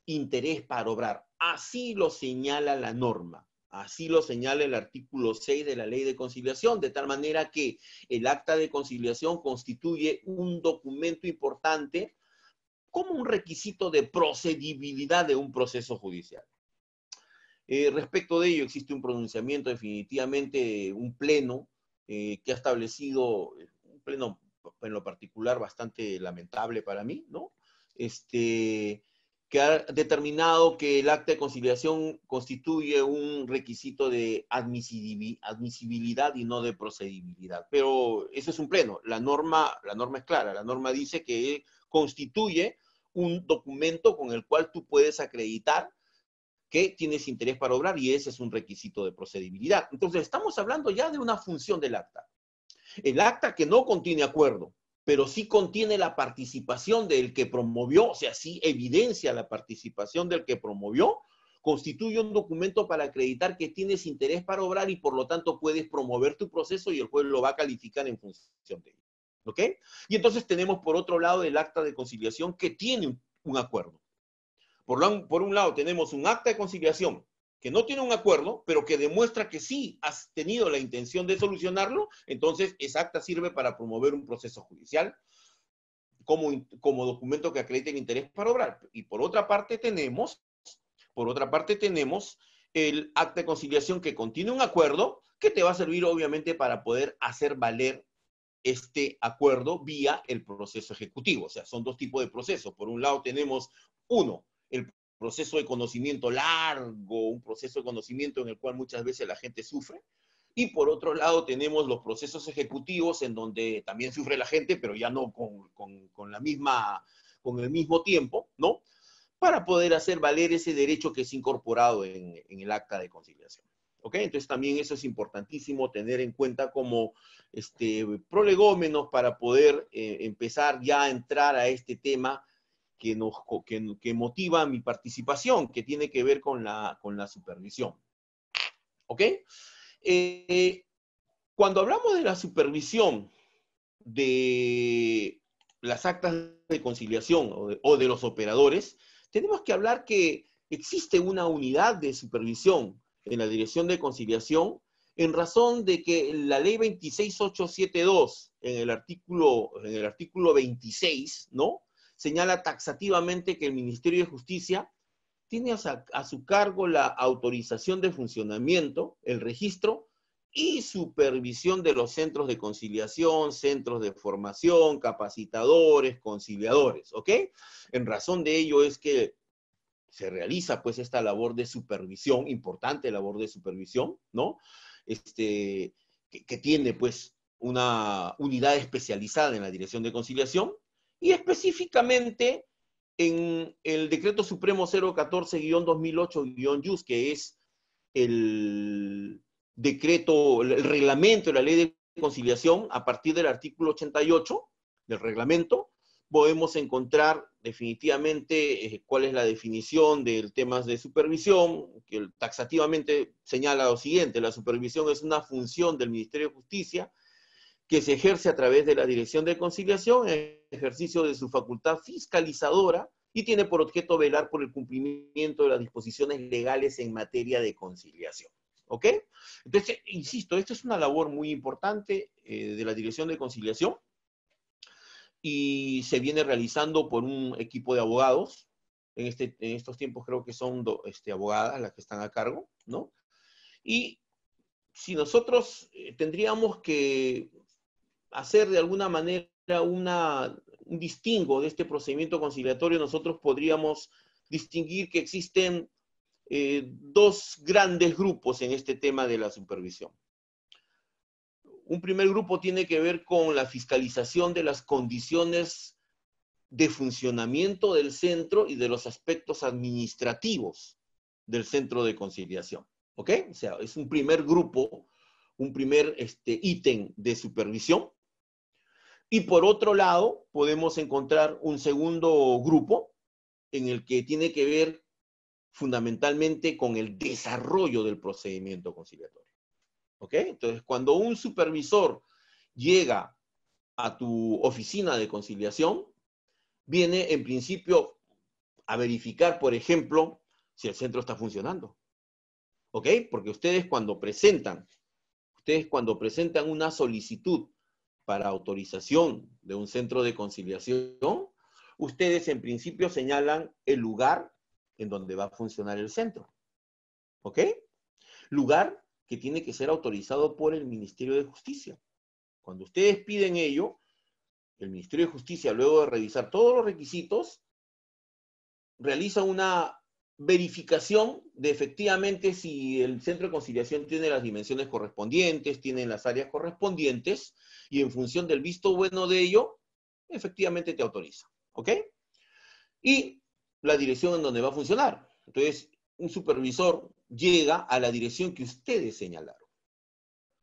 interés para obrar. Así lo señala la norma. Así lo señala el artículo 6 de la Ley de Conciliación, de tal manera que el acta de conciliación constituye un documento importante como un requisito de procedibilidad de un proceso judicial. Respecto de ello, existe un pronunciamiento, definitivamente un pleno que ha establecido, un pleno en lo particular bastante lamentable para mí, ¿no? Que ha determinado que el acta de conciliación constituye un requisito de admisibilidad y no de procedibilidad. Pero eso es un pleno. La norma es clara. La norma dice que constituye un documento con el cual tú puedes acreditar que tienes interés para obrar y ese es un requisito de procedibilidad. Entonces, estamos hablando ya de una función del acta. El acta que no contiene acuerdo, pero sí contiene la participación del que promovió, o sea, sí evidencia la participación del que promovió, constituye un documento para acreditar que tienes interés para obrar y por lo tanto puedes promover tu proceso y el juez lo va a calificar en función de ello. ¿Ok? Y entonces tenemos por otro lado el acta de conciliación que tiene un acuerdo. Por un lado tenemos un acta de conciliación que no tiene un acuerdo, pero que demuestra que sí has tenido la intención de solucionarlo, entonces esa acta sirve para promover un proceso judicial como documento que acredite el interés para obrar. Y por otra parte tenemos el acta de conciliación que contiene un acuerdo que te va a servir obviamente para poder hacer valer este acuerdo vía el proceso ejecutivo. O sea, son dos tipos de procesos. Por un lado tenemos el proceso de conocimiento largo, un proceso de conocimiento en el cual muchas veces la gente sufre. Y por otro lado tenemos los procesos ejecutivos en donde también sufre la gente, pero ya no con el mismo tiempo, ¿no? Para poder hacer valer ese derecho que es incorporado en el acta de conciliación. ¿Ok? Entonces también eso es importantísimo tener en cuenta como prolegómenos para poder empezar ya a entrar a este tema que motiva mi participación, que tiene que ver con la supervisión. ¿Ok? Cuando hablamos de la supervisión de las actas de conciliación o de los operadores, tenemos que hablar que existe una unidad de supervisión en la Dirección de Conciliación en razón de que la Ley 26872 en el artículo 26, ¿no? Señala taxativamente que el Ministerio de Justicia tiene a su cargo la autorización de funcionamiento, el registro y supervisión de los centros de conciliación, centros de formación, capacitadores, conciliadores, ¿ok? En razón de ello es que se realiza pues esta labor de supervisión, importante labor de supervisión, ¿no? Que tiene pues una unidad especializada en la Dirección de Conciliación y específicamente en el Decreto Supremo 014-2008-YUS, que es el reglamento de la Ley de Conciliación, a partir del artículo 88 del reglamento, podemos encontrar definitivamente cuál es la definición de temas de supervisión, que taxativamente señala lo siguiente: la supervisión es una función del Ministerio de Justicia que se ejerce a través de la Dirección de Conciliación en ejercicio de su facultad fiscalizadora y tiene por objeto velar por el cumplimiento de las disposiciones legales en materia de conciliación. ¿Ok? Entonces, insisto, esta es una labor muy importante de la Dirección de Conciliación y se viene realizando por un equipo de abogados. En estos tiempos creo que son abogadas las que están a cargo, ¿no? Y si nosotros tendríamos que hacer de alguna manera un distingo de este procedimiento conciliatorio, nosotros podríamos distinguir que existen dos grandes grupos en este tema de la supervisión. Un primer grupo tiene que ver con la fiscalización de las condiciones de funcionamiento del centro y de los aspectos administrativos del centro de conciliación. ¿Ok? O sea, es un primer grupo, un primer ítem de supervisión. Y por otro lado, podemos encontrar un segundo grupo en el que tiene que ver fundamentalmente con el desarrollo del procedimiento conciliatorio. ¿Ok? Entonces, cuando un supervisor llega a tu oficina de conciliación, viene en principio a verificar, por ejemplo, si el centro está funcionando. ¿Ok? Porque ustedes cuando presentan una solicitud para autorización de un centro de conciliación, ustedes en principio señalan el lugar en donde va a funcionar el centro. ¿Ok? Lugar que tiene que ser autorizado por el Ministerio de Justicia. Cuando ustedes piden ello, el Ministerio de Justicia, luego de revisar todos los requisitos, realiza una verificación de efectivamente si el centro de conciliación tiene las dimensiones correspondientes, tiene las áreas correspondientes, y en función del visto bueno de ello, efectivamente te autoriza. ¿Ok? Y la dirección en donde va a funcionar. Entonces, un supervisor llega a la dirección que ustedes señalaron.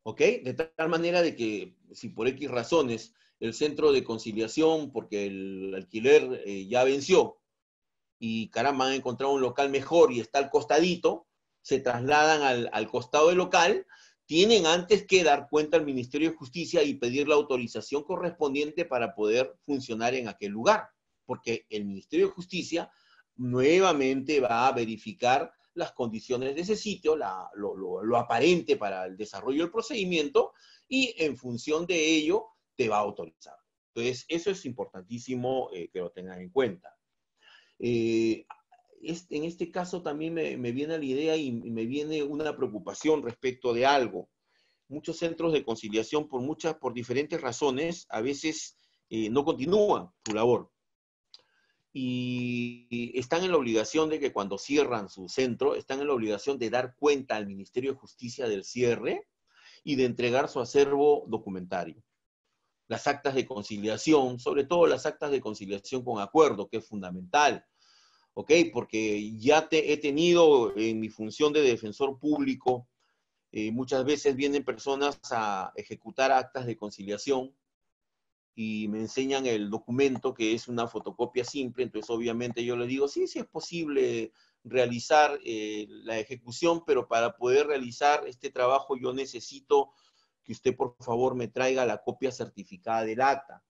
¿Ok? De tal manera de que si por X razones el centro de conciliación, porque el alquiler ya venció, y caramba, han encontrado un local mejor y está al costadito, se trasladan al costado del local, tienen antes que dar cuenta al Ministerio de Justicia y pedir la autorización correspondiente para poder funcionar en aquel lugar, porque el Ministerio de Justicia nuevamente va a verificar las condiciones de ese sitio, lo aparente para el desarrollo del procedimiento, y en función de ello te va a autorizar. Entonces, eso es importantísimo que lo tengan en cuenta. En este caso también me viene la idea y me viene una preocupación respecto de algo. Muchos centros de conciliación, por diferentes razones, a veces no continúan su labor. Y están en la obligación de que cuando cierran su centro, están en la obligación de dar cuenta al Ministerio de Justicia del cierre y de entregar su acervo documentario. Las actas de conciliación, sobre todo las actas de conciliación con acuerdo, que es fundamental. ¿Ok? Porque ya he tenido en mi función de defensor público, muchas veces vienen personas a ejecutar actas de conciliación y me enseñan el documento que es una fotocopia simple, entonces obviamente yo les digo, sí, sí es posible realizar la ejecución, pero para poder realizar este trabajo yo necesito que usted por favor me traiga la copia certificada del acta.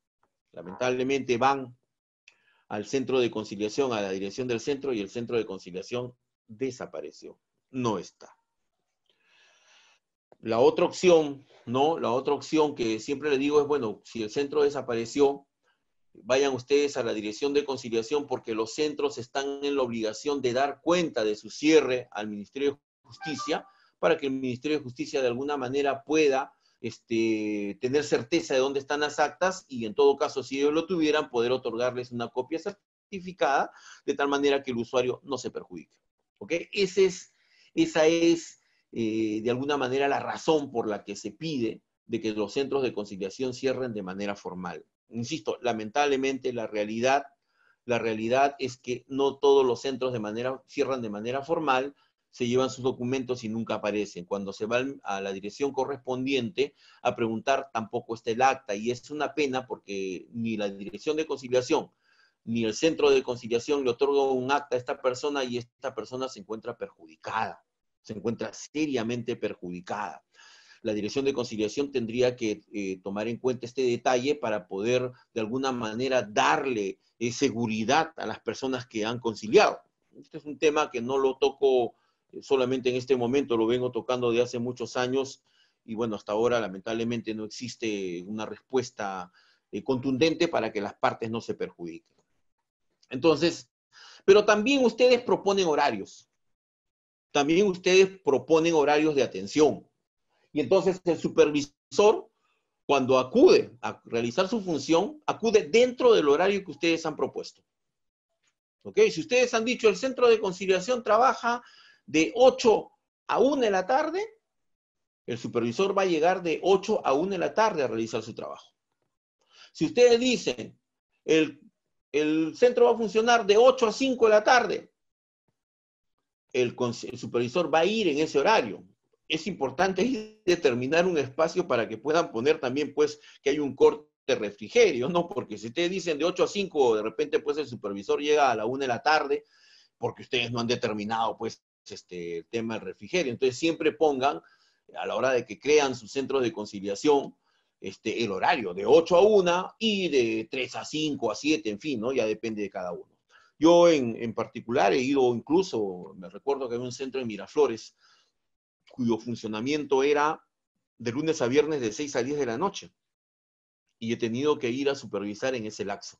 Lamentablemente van al centro de conciliación, a la dirección del centro, y el centro de conciliación desapareció, no está. La otra opción, ¿no? La otra opción que siempre le digo es, bueno, si el centro desapareció, vayan ustedes a la dirección de conciliación porque los centros están en la obligación de dar cuenta de su cierre al Ministerio de Justicia para que el Ministerio de Justicia de alguna manera pueda tener certeza de dónde están las actas y en todo caso, si ellos lo tuvieran, poder otorgarles una copia certificada de tal manera que el usuario no se perjudique. ¿Ok? Esa es de alguna manera la razón por la que se pide de que los centros de conciliación cierren de manera formal. Insisto, lamentablemente la realidad es que no todos los centros cierran de manera formal, se llevan sus documentos y nunca aparecen. Cuando se va a la dirección correspondiente a preguntar, tampoco está el acta, y es una pena porque ni la dirección de conciliación ni el centro de conciliación le otorga un acta a esta persona y esta persona se encuentra perjudicada, se encuentra seriamente perjudicada. La dirección de conciliación tendría que tomar en cuenta este detalle para poder de alguna manera darle seguridad a las personas que han conciliado. Este es un tema que no lo toco solamente en este momento, lo vengo tocando de hace muchos años y bueno, hasta ahora lamentablemente no existe una respuesta contundente para que las partes no se perjudiquen. Entonces, pero también ustedes proponen horarios. También ustedes proponen horarios de atención. Y entonces el supervisor, cuando acude a realizar su función, acude dentro del horario que ustedes han propuesto. ¿Ok? Si ustedes han dicho el centro de conciliación trabaja de 8 a 1 de la tarde, el supervisor va a llegar de 8 a 1 de la tarde a realizar su trabajo. Si ustedes dicen el centro va a funcionar de 8 a 5 de la tarde, el supervisor va a ir en ese horario. Es importante determinar un espacio para que puedan poner también, pues, que hay un corte de refrigerio, ¿no? Porque si ustedes dicen de 8 a 5, de repente, pues, el supervisor llega a la 1 de la tarde, porque ustedes no han determinado, pues, el tema del refrigerio. Entonces, siempre pongan, a la hora de que crean sus centros de conciliación, el horario de 8 a 1 y de 3 a 5, a 7, en fin, ¿no? Ya depende de cada uno. Yo en particular he ido incluso, me recuerdo que había un centro en Miraflores, cuyo funcionamiento era de lunes a viernes de 6 a 10 de la noche. Y he tenido que ir a supervisar en ese lapso.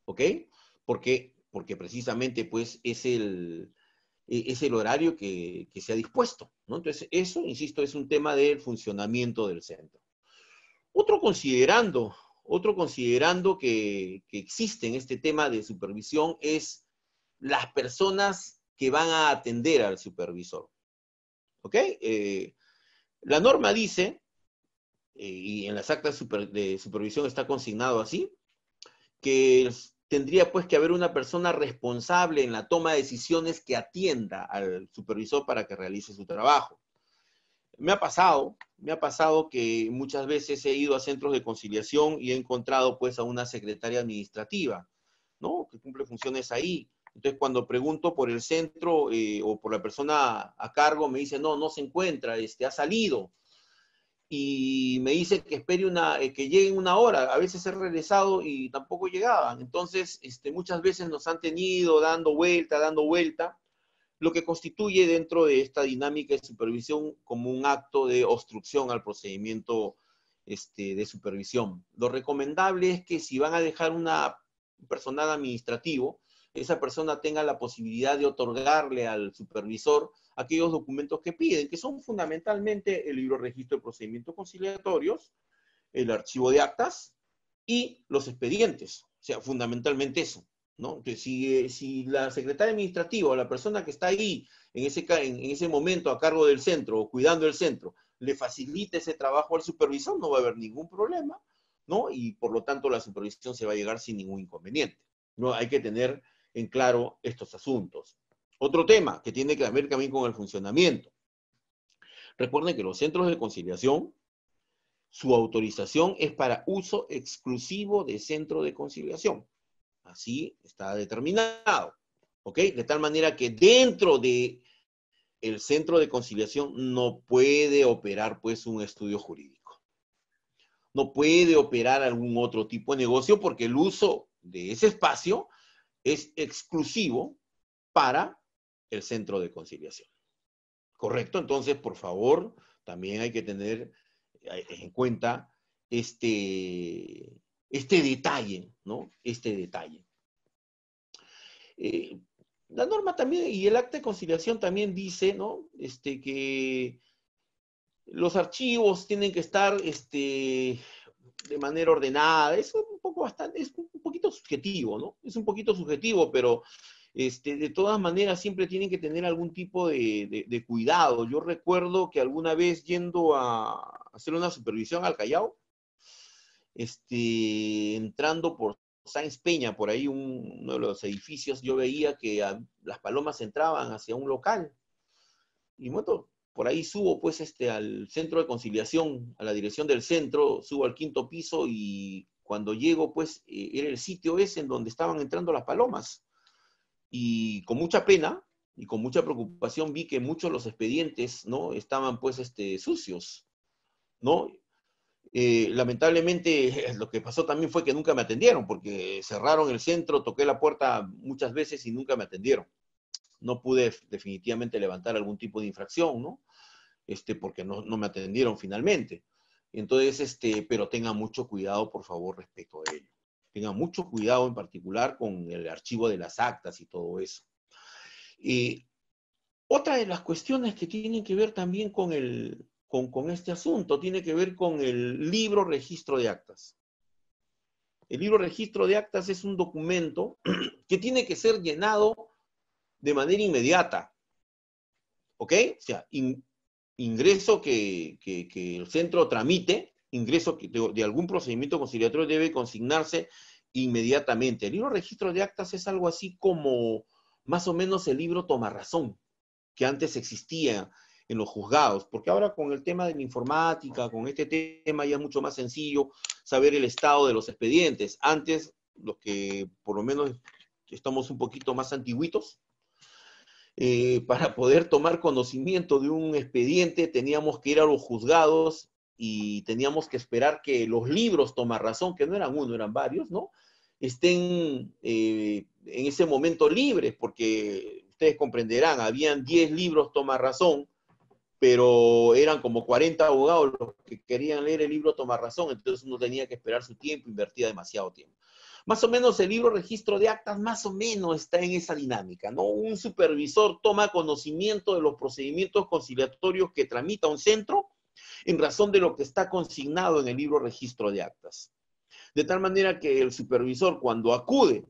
¿Ok? Porque precisamente pues es el horario que se ha dispuesto, ¿no? Entonces eso, insisto, es un tema del funcionamiento del centro. Otro considerando que existe en este tema de supervisión es las personas que van a atender al supervisor. ¿Ok? La norma dice, y en las actas de supervisión está consignado así, que tendría pues que haber una persona responsable en la toma de decisiones que atienda al supervisor para que realice su trabajo. Me ha pasado que muchas veces he ido a centros de conciliación y he encontrado pues a una secretaria administrativa, ¿no? Que cumple funciones ahí. Entonces cuando pregunto por el centro o por la persona a cargo, me dice, no se encuentra, ha salido. Y me dice que espere que llegue en una hora. A veces he regresado y tampoco llegaban. Entonces, muchas veces nos han tenido dando vuelta, lo que constituye dentro de esta dinámica de supervisión como un acto de obstrucción al procedimiento de supervisión. Lo recomendable es que si van a dejar un personal administrativo, esa persona tenga la posibilidad de otorgarle al supervisor aquellos documentos que piden, que son fundamentalmente el libro de registro de procedimientos conciliatorios, el archivo de actas y los expedientes. O sea, fundamentalmente eso, ¿no? Entonces, si la secretaria administrativa o la persona que está ahí en ese momento a cargo del centro o cuidando el centro, le facilita ese trabajo al supervisor, no va a haber ningún problema, ¿no? Y por lo tanto la supervisión se va a llegar sin ningún inconveniente, ¿no? Hay que tener en claro estos asuntos. Otro tema que tiene que ver también con el funcionamiento. Recuerden que los centros de conciliación, su autorización es para uso exclusivo de centro de conciliación. Así está determinado. ¿Ok? De tal manera que dentro de el centro de conciliación no puede operar pues un estudio jurídico. No puede operar algún otro tipo de negocio porque el uso de ese espacio es exclusivo para el centro de conciliación. ¿Correcto? Entonces, por favor, también hay que tener en cuenta este detalle, ¿no? Este detalle. La norma también, y el acta de conciliación también dice, ¿no? Que los archivos tienen que estar de manera ordenada. Es un poquito subjetivo, ¿no? Es un poquito subjetivo, pero de todas maneras siempre tienen que tener algún tipo de cuidado. Yo recuerdo que alguna vez yendo a hacer una supervisión al Callao, entrando por Sáenz Peña, por ahí uno de los edificios, yo veía que las palomas entraban hacia un local. Y bueno, por ahí subo pues al centro de conciliación, a la dirección del centro, subo al 5º piso y cuando llego pues era el sitio ese en donde estaban entrando las palomas. Y con mucha pena y con mucha preocupación vi que muchos de los expedientes, ¿no? Estaban pues sucios, ¿no? Lamentablemente lo que pasó también fue que nunca me atendieron porque cerraron el centro, toqué la puerta muchas veces y nunca me atendieron. No pude definitivamente levantar algún tipo de infracción, ¿no? Porque no me atendieron finalmente. Entonces, pero tengan mucho cuidado, por favor, respecto a ello. Tengan mucho cuidado en particular con el archivo de las actas y todo eso. Otra de las cuestiones que tienen que ver también con este asunto tiene que ver con el libro registro de actas. El libro registro de actas es un documento que tiene que ser llenado de manera inmediata. ¿Ok? O sea, ingreso que el centro tramite, ingreso de algún procedimiento conciliatorio debe consignarse inmediatamente. El libro registro de actas es algo así como más o menos el libro tomarrazón que antes existía en los juzgados, porque ahora con el tema de la informática, con este tema ya es mucho más sencillo saber el estado de los expedientes. Antes, los que por lo menos estamos un poquito más antiguitos, para poder tomar conocimiento de un expediente teníamos que ir a los juzgados y teníamos que esperar que los libros tomarrazón, que no eran uno, eran varios, ¿no? Estén en ese momento libres, porque ustedes comprenderán, habían 10 libros Toma Razón, pero eran como 40 abogados los que querían leer el libro Toma Razón, entonces uno tenía que esperar su tiempo, invertía demasiado tiempo. Más o menos el libro Registro de Actas más o menos está en esa dinámica, ¿no? Un supervisor toma conocimiento de los procedimientos conciliatorios que tramita un centro en razón de lo que está consignado en el libro Registro de Actas. De tal manera que el supervisor, cuando acude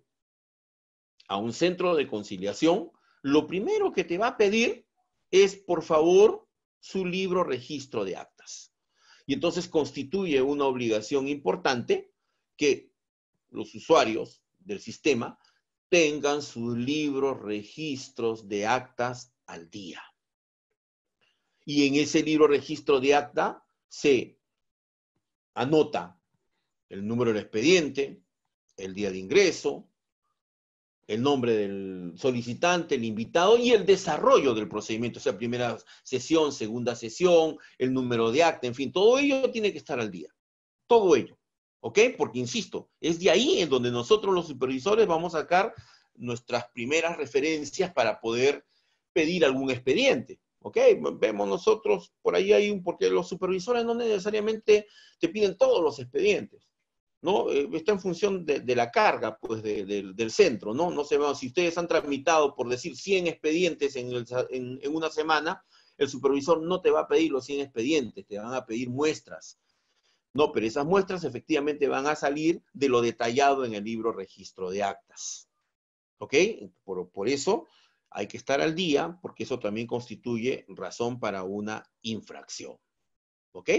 a un centro de conciliación, lo primero que te va a pedir es, por favor, su libro Registro de Actas. Y entonces constituye una obligación importante que los usuarios del sistema tengan sus libros, registros de actas al día. Y en ese libro registro de acta se anota el número del expediente, el día de ingreso, el nombre del solicitante, el invitado y el desarrollo del procedimiento, o sea, primera sesión, segunda sesión, el número de acta, en fin, todo ello tiene que estar al día. Todo ello. ¿Ok? Porque, insisto, es de ahí en donde nosotros los supervisores vamos a sacar nuestras primeras referencias para poder pedir algún expediente. ¿Ok? Vemos nosotros, por ahí porque los supervisores no necesariamente te piden todos los expedientes, ¿no? Está en función de la carga, pues, del centro, ¿no? No sé, si ustedes han tramitado, por decir, 100 expedientes en una semana, el supervisor no te va a pedir los 100 expedientes, te van a pedir muestras. No, pero esas muestras efectivamente van a salir de lo detallado en el libro Registro de Actas. ¿Ok? Por eso hay que estar al día, porque eso también constituye razón para una infracción. ¿Ok?